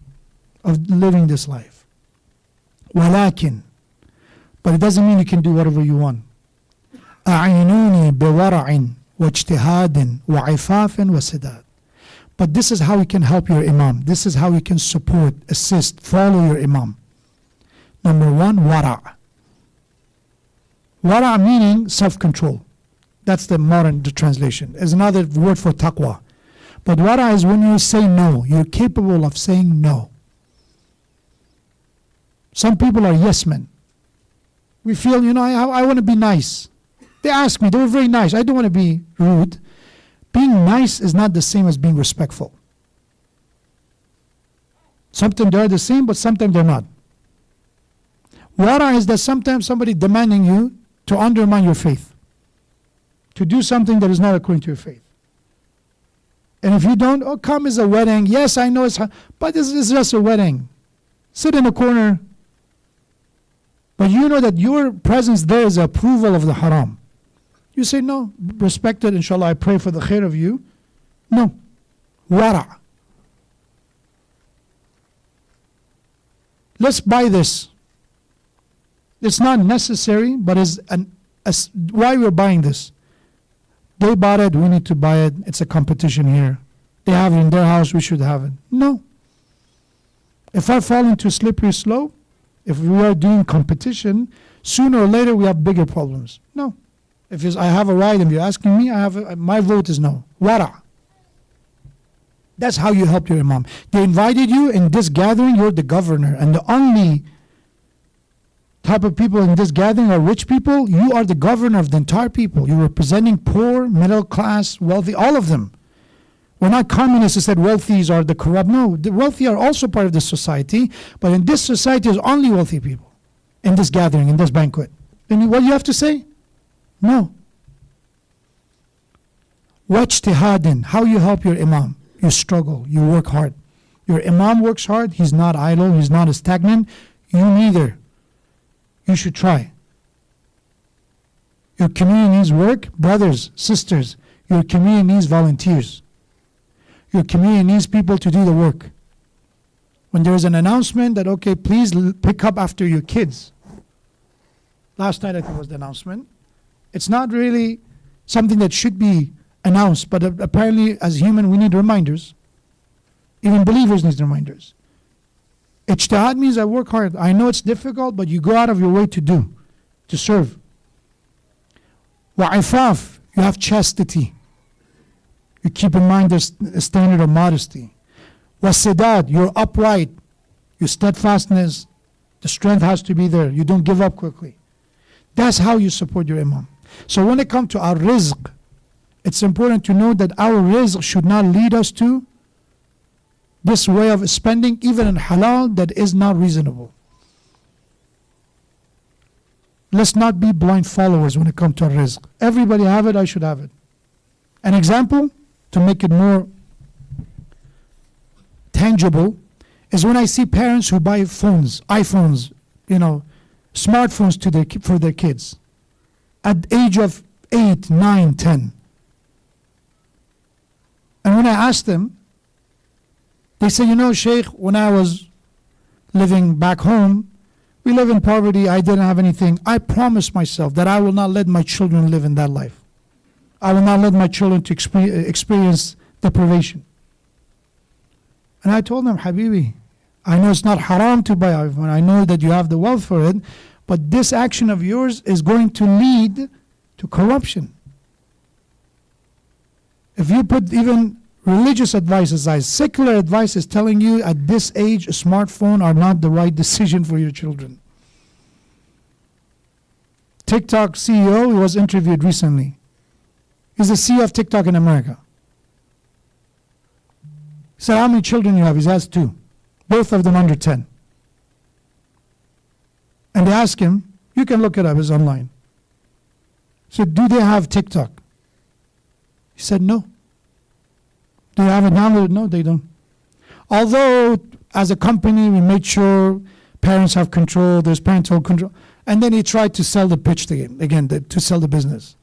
of living this life. وَلَكِنْ. But it doesn't mean you can do whatever you want. أَعِينُونِي بِوَرَعٍ وَاجْتِهَادٍ وَعِفَافٍ وَسِدَادٍ. But this is how we can help your Imam. This is how we can support, assist, follow your Imam. Number 1, wara'. Wara' meaning self-control. That's the modern translation. Is another word for taqwa. But wara' is when you say no. You're capable of saying no. Some people are yes men. We feel, I want to be nice. They ask me, they were very nice. I don't want to be rude. Being nice is not the same as being respectful. Sometimes they're the same, but sometimes they're not. Wara is that sometimes somebody demanding you to undermine your faith, to do something that is not according to your faith. And if you don't, come is a wedding. Yes, I know but this is just a wedding. Sit in a corner. But you know that your presence there is approval of the haram. You say, no, respect it, inshallah, I pray for the khair of you. No. Wara'. Let's buy this. It's not necessary, but why we're buying this? They bought it, we need to buy it. It's a competition here. They have it in their house, we should have it. No. If I fall into a slippery slope, if we are doing competition, sooner or later we have bigger problems. No. If I have a right and you're asking me, my vote is no. Wara'. That's how you help your Imam. They invited you in this gathering, you're the governor. And the only type of people in this gathering are rich people. You are the governor of the entire people. You're representing poor, middle class, wealthy, all of them. We're not communists who said wealthies are the corrupt. No, the wealthy are also part of this society. But in this society, there's only wealthy people in this gathering, in this banquet. Then what do you have to say? No. Wajtihadin, how you help your Imam. You struggle, you work hard. Your Imam works hard, he's not idle, he's not stagnant. You neither. You should try. Your community needs work, brothers, sisters. Your community needs volunteers. Your community needs people to do the work. When there is an announcement that, okay, please pick up after your kids. Last night I think was the announcement. It's not really something that should be announced, but apparently as human we need reminders. Even believers need reminders. Ijtihad means I work hard. I know it's difficult, but you go out of your way to serve. Wa'ifaf, you have chastity. You keep in mind the standard of modesty. Wasidad, you're upright. Your steadfastness The strength has to be there. You don't give up quickly. That's how you support your imam. So when it comes to our rizq, it's important to know that our rizq should not lead us to this way of spending, even in halal, that is not reasonable. Let's not be blind followers when it comes to our rizq. Everybody have it, I should have it. An example, to make it more tangible, is when I see parents who buy phones, iPhones, smartphones for their kids at the age of 8, 9, 10. And when I ask them, they say, Sheikh, when I was living back home, we live in poverty, I didn't have anything. I promised myself that I will not let my children live in that life. I will not let my children to experience deprivation. And I told them, Habibi, I know it's not haram to buy iPhone. I know that you have the wealth for it, but this action of yours is going to lead to corruption. If you put even religious advice aside, secular advice is telling you at this age a smartphone are not the right decision for your children. TikTok CEO was interviewed recently. He's the CEO of TikTok in America. He said, how many children you have? He has 2. Both of them under 10. And they asked him, you can look it up, it's online. He said, do they have TikTok? He said, no. Do they have it downloaded? No, they don't. Although, as a company, we made sure parents have control, there's parental control. And then he tried to sell the pitch to sell the business.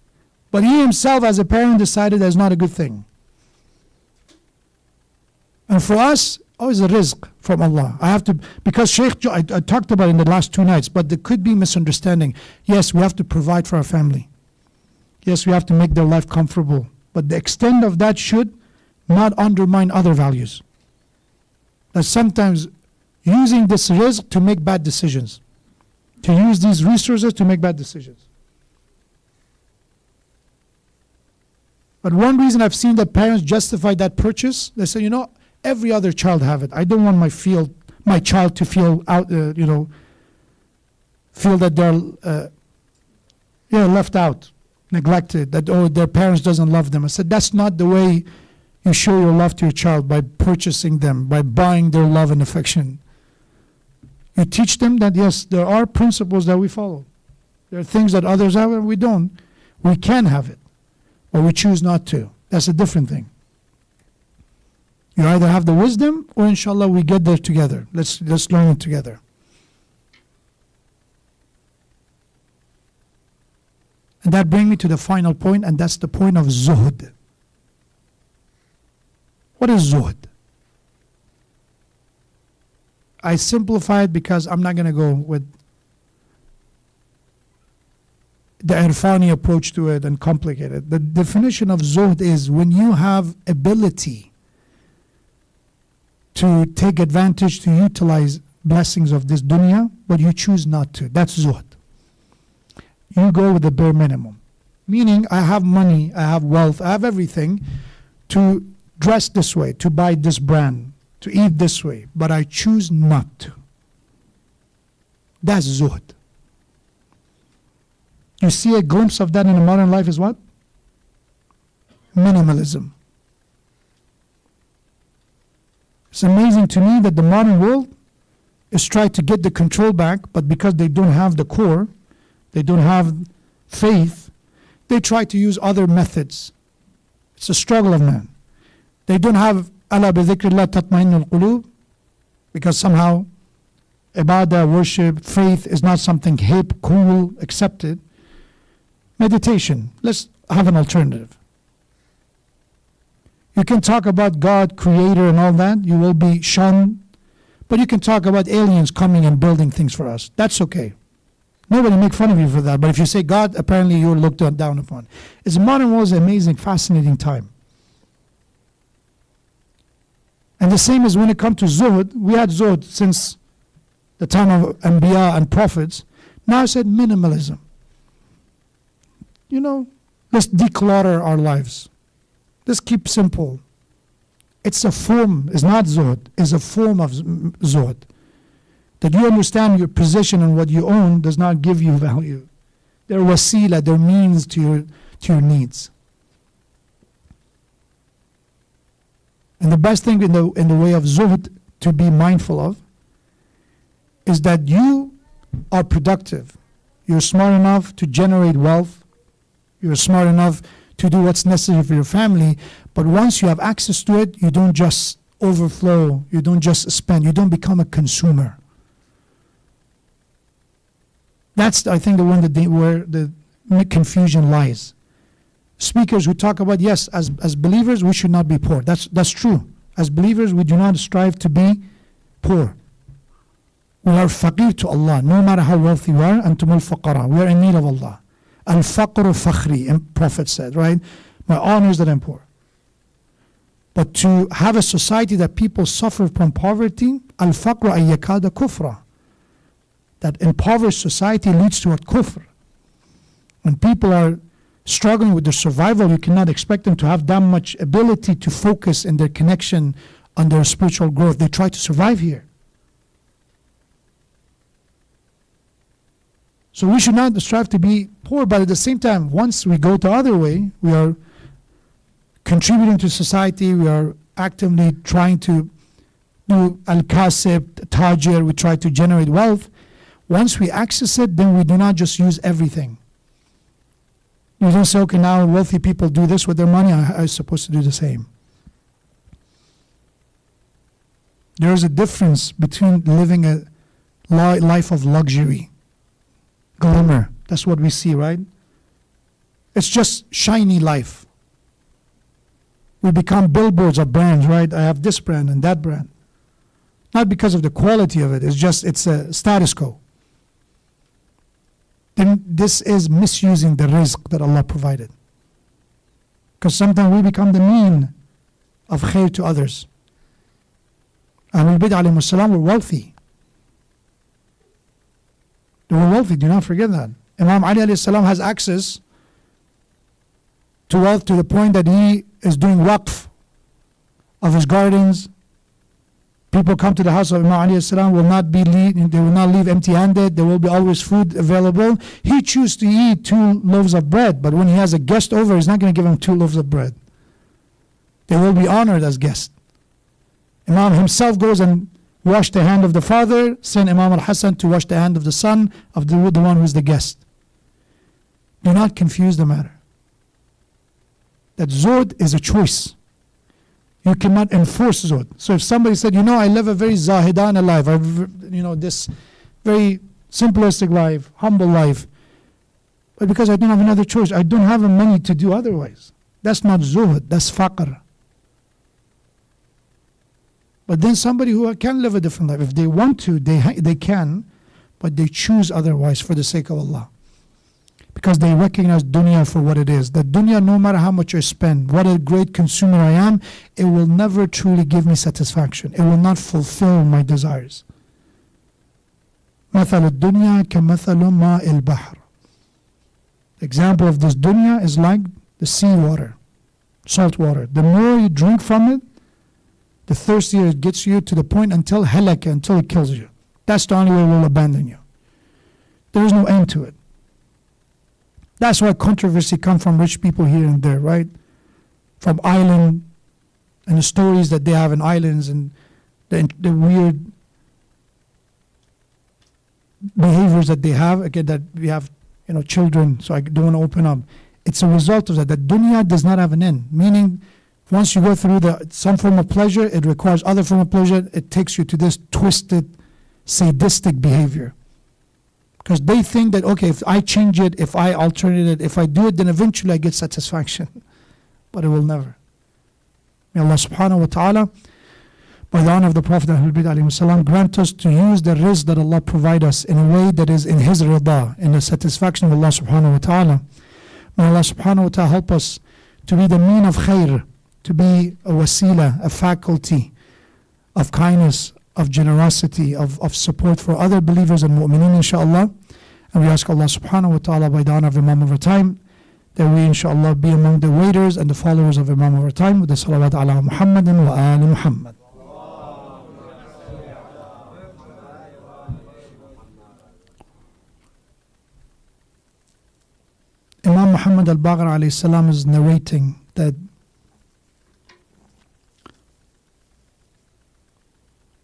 But he himself, as a parent, decided that's not a good thing. And for us, always a rizq from Allah. Because Sheikh, I talked about it in the last 2 nights, but there could be misunderstanding. Yes, we have to provide for our family. Yes, we have to make their life comfortable. But the extent of that should not undermine other values. That sometimes using this rizq to make bad decisions. To use these resources to make bad decisions. But one reason I've seen that parents justify that purchase, they say, every other child have it. I don't want my child to feel feel that they're left out, neglected, that their parents doesn't love them. I said, that's not the way you show your love to your child, by purchasing them, by buying their love and affection. You teach them that yes, there are principles that we follow. There are things that others have and we don't. We can have it, but we choose not to. That's a different thing. You either have the wisdom or inshallah we get there together. Let's learn it together. And that brings me to the final point, and that's the point of zuhud. What is zuhud? I simplify it because I'm not going to go with the Irfani approach to it and complicate it. The definition of zuhd is when you have ability to take advantage, to utilize blessings of this dunya, but you choose not to. That's zuhd. You go with the bare minimum. Meaning, I have money, I have wealth, I have everything to dress this way, to buy this brand, to eat this way, but I choose not to. That's zuhd. You see a glimpse of that in the modern life is what? Minimalism. It's amazing to me that the modern world is trying to get the control back, but because they don't have the core, they don't have faith, they try to use other methods. It's a struggle of man. They don't have ala bi dhikrillah tatma'innul qulub, because somehow ibadah, worship, faith is not something hip, cool, accepted. Meditation, let's have an alternative. You can talk about God, creator and all that, you will be shunned, but you can talk about aliens coming and building things for us. That's okay. Nobody make fun of you for that, but if you say God, apparently you're looked down upon. It's modern world is an amazing, fascinating time. And the same as when it comes to zuhud, we had zuhud since the time of Anbiya and prophets. Now I said minimalism. Let's declutter our lives. Let's keep simple. It's a form, it's not zuhud, it's a form of zuhud. That you understand your position and what you own does not give you value. They're wasila, they're means to your needs. And the best thing in the way of zuhd to be mindful of is that you are productive. You're smart enough to generate wealth. You're smart enough to do what's necessary for your family. But once you have access to it, you don't just overflow. You don't just spend. You don't become a consumer. That's, I think, where the confusion lies. Speakers who talk about, yes, as believers, we should not be poor. That's true. As believers, we do not strive to be poor. We are faqir to Allah, no matter how wealthy we are, antum al-faqara. We are in need of Allah. Al-faqru fakhri, and Prophet said, right? My honor is that I'm poor. But to have a society that people suffer from poverty, al-faqru ayyakada kufra. That impoverished society leads to a kufr. When people are struggling with their survival, you cannot expect them to have that much ability to focus in their connection on their spiritual growth. They try to survive here. So we should not strive to be poor, but at the same time, once we go the other way, we are contributing to society, we are actively trying to do al-kasib, tajir, we try to generate wealth. Once we access it, then we do not just use everything. You don't say, okay, now wealthy people do this with their money, I'm supposed to do the same. There is a difference between living a life of luxury, glimmer. That's what we see, right? It's just shiny life. We become billboards of brands, right? I have this brand and that brand. Not because of the quality of it, it's a status quo. Then this is misusing the rizq that Allah provided. Because sometimes we become the mean of khair to others. Ahlul Bid'ah alayhimus salam were wealthy. They were wealthy, do not forget that. Imam Ali alayhi salam has access to wealth to the point that he is doing waqf of his gardens. People come to the house of Imam Ali alayhi salam, they will not leave empty-handed. There will be always food available. He chooses to eat 2 loaves of bread, but when he has a guest over, he's not going to give him 2 loaves of bread. They will be honored as guests. Imam himself goes and wash the hand of the father, send Imam al-Hassan to wash the hand of the son of the one who is the guest. Do not confuse the matter. That zuhd is a choice. You cannot enforce zuhd. So if somebody said, I live a very zahidana life, this very simplistic life, humble life, but because I don't have another choice, I don't have the money to do otherwise. That's not zuhd, that's faqr. But then somebody who can live a different life, if they want to, they can, but they choose otherwise for the sake of Allah. Because they recognize dunya for what it is. That dunya, no matter how much I spend, what a great consumer I am, it will never truly give me satisfaction. It will not fulfill my desires. مثل الدنيا كمثل ماء البحر. The example of this dunya is like the sea water, salt water. The more you drink from it, the thirstier it gets you to the point until halaka, until it kills you. That's the only way it will abandon you. There is no end to it. That's why controversy comes from rich people here and there, right? From island and the stories that they have in islands and the weird behaviors that they have. Again, that we have, children, so I don't want to open up. It's a result of that. That dunya does not have an end. Meaning, once you go through some form of pleasure, it requires other form of pleasure. It takes you to this twisted, sadistic behavior. Because they think that, okay, if I change it, if I alternate it, if I do it, then eventually I get satisfaction. But it will never. May Allah subhanahu wa ta'ala, by the honor of the Prophet ﷺ, grant us to use the rizq that Allah provide us in a way that is in His rida, in the satisfaction of Allah subhanahu wa ta'ala. May Allah subhanahu wa ta'ala help us to be the mean of khair, to be a wasila, a faculty of kindness, of generosity, of support for other believers and mu'mineen, inshaAllah. And we ask Allah subhanahu wa ta'ala, by the honor of Imam of our time, that we inshaAllah be among the waiters and the followers of Imam of our time with the salawat ala Muhammadin wa ali Muhammad. Muhammad al-Baqir alayhi salam is narrating that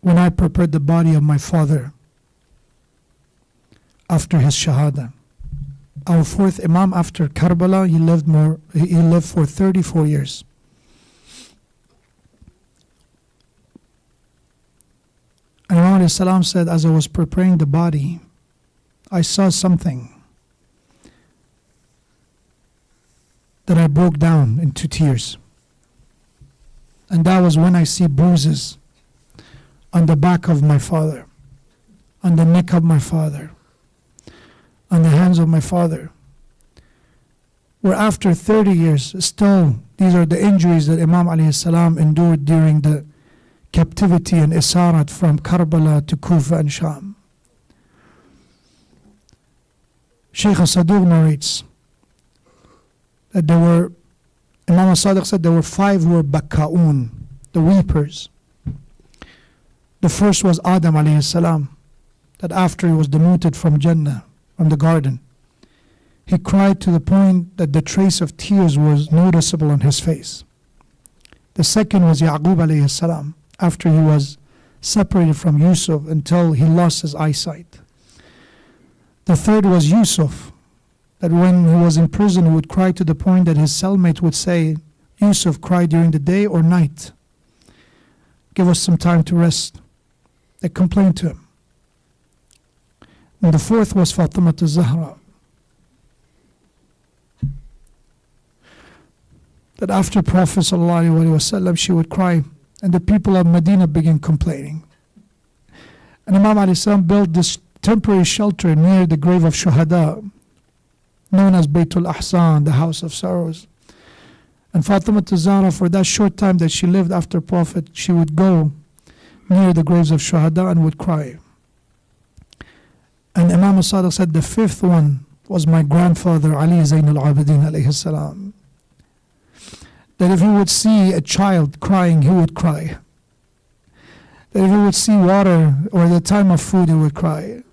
when I prepared the body of my father after his shahada, our fourth Imam after Karbala, he lived for 34 years. And Imam alayhi salam said, as I was preparing the body, I saw something that I broke down into tears. And that was when I see bruises on the back of my father, on the neck of my father, on the hands of my father. Where after 30 years, still, these are the injuries that Imam alayhi salam endured during the captivity and isarat from Karbala to Kufa and Sham. Sheikh Saduq narrates that Imam al-Sadiq said there were 5 who were bakka'un, the weepers. The first was Adam alayhi salam, that after he was demoted from Jannah, from the garden, he cried to the point that the trace of tears was noticeable on his face. The second was Ya'qub alayhi salam, after he was separated from Yusuf until he lost his eyesight. The third was Yusuf, that when he was in prison, he would cry to the point that his cellmate would say, Yusuf, cry during the day or night. Give us some time to rest. They complained to him. And the fourth was Fatima al-Zahra, that after Prophet ﷺ, she would cry, and the people of Medina began complaining. And Imam alayhi salam built this temporary shelter near the grave of Shuhada, known as Baytul Ahsan, the house of sorrows. And Fatima al-Zahra, for that short time that she lived after Prophet, she would go near the graves of Shuhada and would cry. And Imam al-Sadiq said the fifth one was my grandfather Ali Zain al-Abidin alayhi salam, that if he would see a child crying, he would cry. That if he would see water or the time of food, he would cry.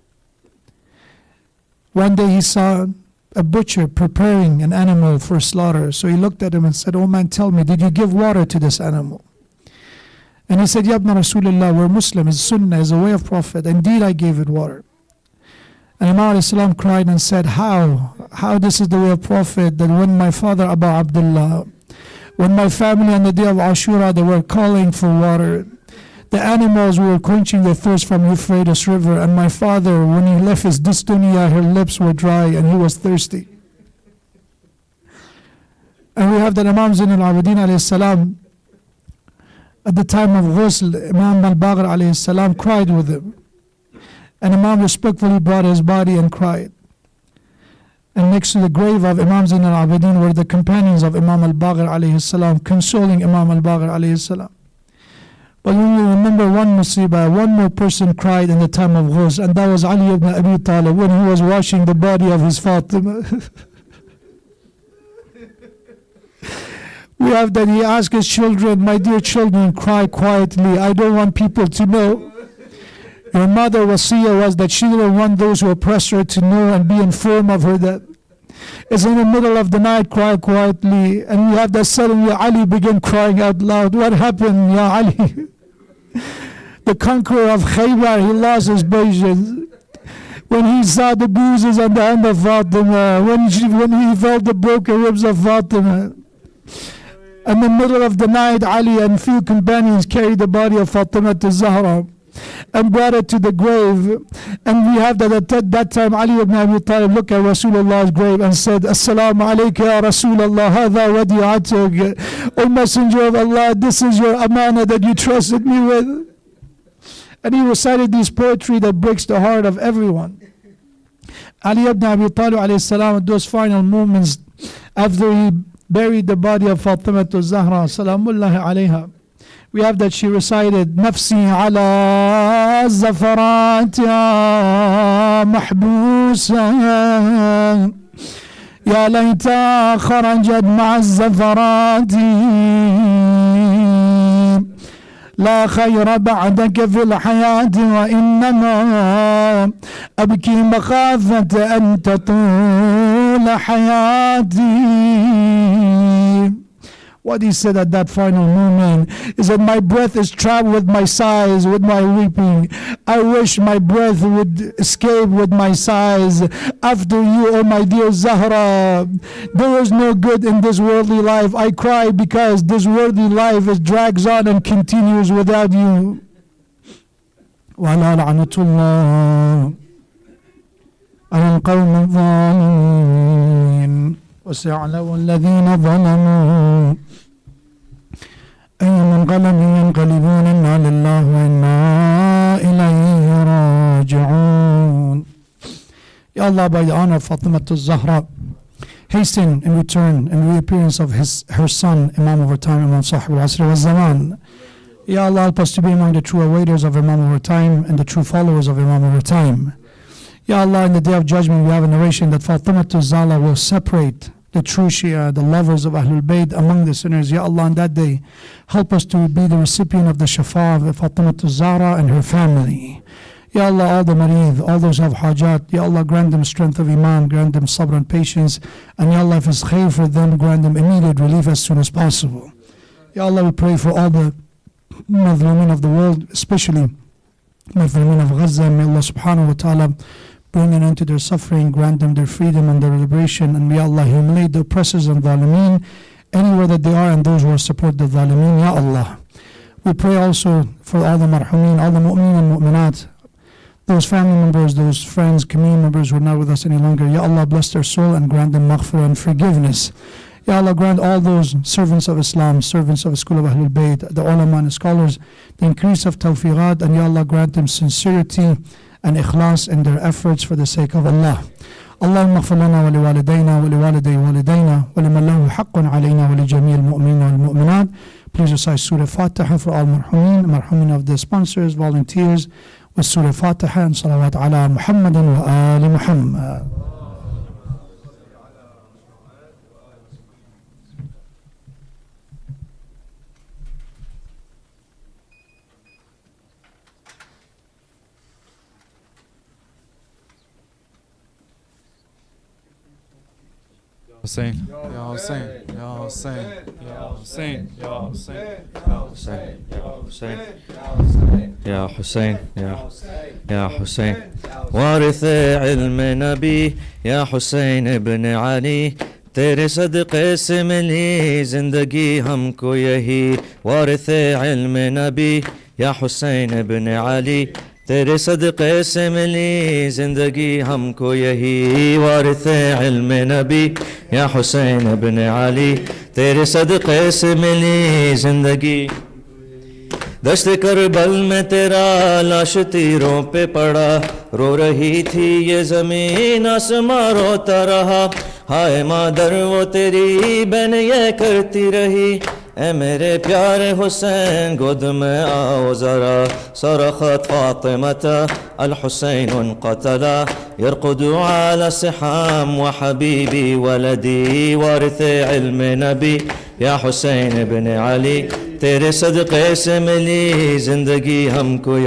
One day he saw a butcher preparing an animal for slaughter. So he looked at him and said, "Oh man, tell me, did you give water to this animal?" And he said, "Ya ibn Rasulullah, we're Muslim, it's Sunnah, it's a way of Prophet. Indeed, I gave it water." And Imam alayhi salam cried and said, How this is the way of Prophet, that when my father Abu Abdullah, when my family on the day of Ashura, they were calling for water, the animals were quenching their thirst from Euphrates River, and my father, when he left his dystonia, her lips were dry and he was thirsty. And we have that Imam Zain al-Abidin alayhi salam, at the time of ghusl, Imam al-Baqir alayhi salam cried with him. And Imam respectfully brought his body and cried. And next to the grave of Imam Zain al-Abidin were the companions of Imam al-Baqir alayhi salam, consoling Imam al-Baqir alayhi salam. But when we remember one musibah, one more person cried in the time of ghusl, and that was Ali ibn Abi Talib when he was washing the body of his Fatima. We have that he asked his children, "My dear children, cry quietly. I don't want people to know." Your mother wasiyah was that she didn't want those who oppressed her to know and be informed of her death. It's in the middle of the night, cry quietly. And we have that suddenly Ali began crying out loud. What happened, Ya Ali? The conqueror of Khaybar, he lost his patience. When he saw the bruises on the hand of Fatima, when he felt the broken ribs of Fatima. In the middle of the night, Ali and few companions carried the body of Fatima to Zahra and brought it to the grave. And we have that at that time Ali ibn Abi Talib looked at Rasulullah's grave and said, "Assalamu alayka ya Rasulullah, hadha wadi'atuk." O Messenger of Allah, this is your amana that you trusted me with. And he recited this poetry that breaks the heart of everyone. Ali ibn Abi Talib alayhi salam, at those final moments after he buried the body of Fatima Zahra salamullahi alayha, we have that she recited, "Nafsi ala zafarat ya mahbusa, ya layta kharajat ma'a zafarati, لا خير بعدك في الحياة وإنما أبكي مخافة أن تطول طول حياتي. What he said at that final moment is that my breath is trapped with my sighs, with my weeping. I wish my breath would escape with my sighs. After you, oh my dear Zahra, there is no good in this worldly life. I cry because this worldly life drags on and continues without you. وَعَلَى لَعْنَةُ اللَّهِ على القوم الظالمين وسيعلم الذين ظلموا أي منقلب ينقلبون إنا لله وإنا إليه راجعون. Ya Allah, by the honor of Fatima al-Zahra, hasten in return and reappearance of her son, Imam of our time, Imam Sahib al-Asr wal-Zaman. Ya Allah, help us to be among the true awaiters of Imam of our time and the true followers of Imam of our time. Ya Allah, in the day of judgment, we have a narration that Fatima al-Zahra will separate the true Shia, the lovers of Ahlul Bayt among the sinners. Ya Allah, on that day, help us to be the recipient of the shafa of Fatima al-Zahra and her family. Ya Allah, all the marid, all those who have hajat, Ya Allah, grant them strength of iman, grant them sabr and patience, and Ya Allah, if it's khair for them, grant them immediate relief as soon as possible. Ya Allah, we pray for all the Muslimin of the world, especially Muslimin of Gaza. May Allah subhanahu wa ta'ala bring an end to their suffering, grant them their freedom and their liberation, and may Allah humiliate the oppressors and zalimeen anywhere that they are and those who support the zalimeen, Ya Allah. We pray also for all the marhumin, all the mu'min and mu'minat, those family members, those friends, community members who are not with us any longer. Ya Allah, bless their soul and grant them maghfirah and forgiveness. Ya Allah, grant all those servants of Islam, servants of the school of Ahlul Bayt, the ulama and the scholars, the increase of tawfiqat, and Ya Allah, grant them sincerity and ikhlas in their efforts for the sake of Allah. اللهم اغفر لنا ولوالدينا ولوالدي والدينا ولمن له حق علينا ولجميع المؤمنين والمؤمنات. Please recite Surah Fatiha for all marhumin of the sponsors, volunteers, with Surah Fatiha and salawat ala Muhammadin wa ali Muhammad. Hussein, Ya Hussein, Ya Hussein, Ya Hussein, Ya Hussein, Ya Hussein, Ya Hussein, Ya Hussein, وارث علم نبی یا حسین ابن علی تیرے صدقے سے ملی زندگی ہم کو یہی وارث علم نبی یا حسین ابن علی تیرے صدقے سے ملی زندگی ہم کو یہی وارث علم نبی یا حسین ابن علی تیرے صدقے سے ملی زندگی دشت کربل میں تیرا لاش تیروں پہ پڑا رو رہی تھی یہ زمین آسماں روتا رہا ہائے مادر وہ تیری بہن یہ کرتی رہی اے میرے پیارے حسین گود میں آؤ ذرا صرخت فاطمة الحسين قتل يرقد على السحام وحبيبي ولدي وارث علم نبی یا حسین ابن علی تیرے صدقے سے ملی زندگی ہم کو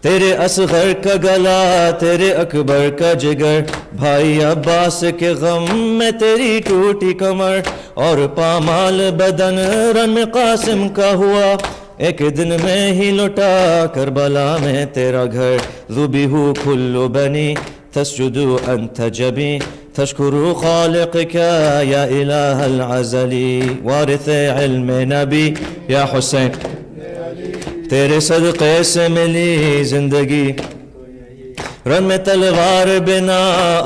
تیرے اصغر کا گلا تیرے اکبر کا جگر بھائی عباس کے غم میں تیری ٹوٹی کمر اور پامال بدن رن قاسم کا ہوا ایک دن میں ہی لٹا کربلا میں تیرا گھر ذبیحوا کل بنی تسجد انت جبی تشکر خالقك یا الہ العزلی وارث علم نبی یا حسین تیرے صدقے سے ملی زندگی رن میں تلوار بنا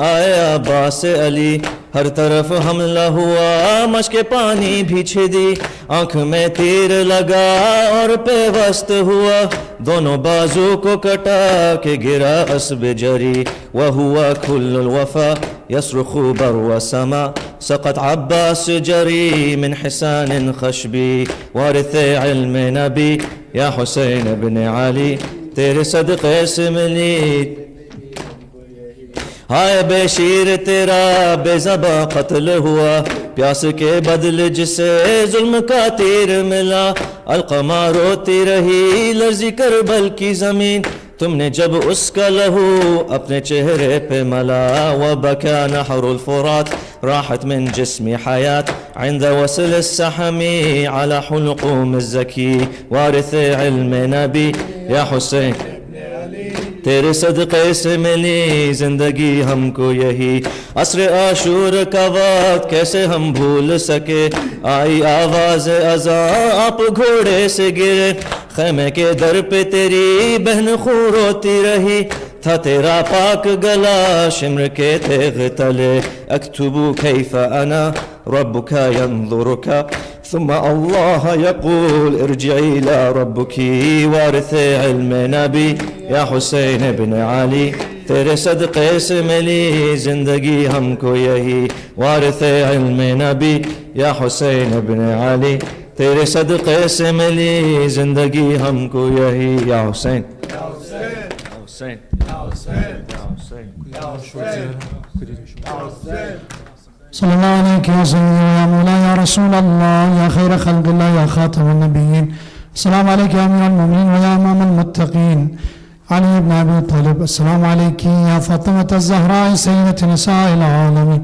آیا عباس علی ہر طرف حملہ ہوا مشک پانی بھی چھدی آنکھ میں تیر لگا اور پیوست ہوا دونوں بازو کو کٹا کے گرا اسب جری وہوا کل الوفا يصرخ برو سما سقط عباس جری من حسان خشبی وارث علم نبی یا حسین ابن علی تیرے صدقے سے ملی ہائے بے شیر تیرا بے زباں قتل ہوا پیاس کے بدل جسے ظلم کا تیر ملا القمہ روتی رہی لرزی کربل کی زمین تم نے جب اس کا لہو اپنے چہرے پہ ملا وبكى نحر الفرات راحت من جسم حياة عند وصل السحم على حلقوم الزكي وارث علم نبی یا حسین تیرے صدقے سے ملی زندگی ہم کو یہی عصر عاشور کا وقت کیسے ہم بھول سکے آئی آواز اذان آپ گھوڑے سے گرے خیمے کے در پہ تیری بہن خوں روتی رہی تھا تیرا پاک گلا شمر کے تیغ تلے اکتب کیف انا ربك ينظرك ثم الله يقول ارجعي إلى ربك وارث علم نبی یا حسین ابن علی تیرے صدقے سے ملی زندگی ہم کو یہی وارث علم نبی یا حسین ابن علی تیرے صدقے سے ملی زندگی ہم کو یہی یا حسین یا حسین یا حسین یا حسین صلی اللہ علیہ وسلم یا مولا یا رسول اللہ یا خیر خلق اللہ یا خاتم النبیین السلام علیکم یا امیر المومنین و یا امام المتقین علی ابن ابی طالب السلام علیکم یا فاطمة الزہراء سیدۃ نساء العالمین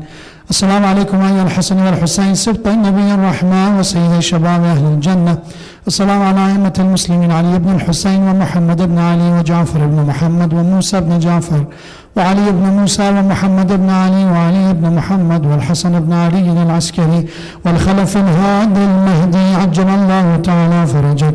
السلام علیکم یا الحسن والحسین سبط النبی الرحمن و سید شباب اہل الجنہ السلام علی ائمة المسلمین علی بن الحسین و محمد بن علی و جعفر بن محمد و موسیٰ بن جعفر وعلي بن موسى ومحمد بن علي وعلي بن محمد والحسن بن علي العسكري والخلف الهادي المهدي عجل الله تعالى فرجه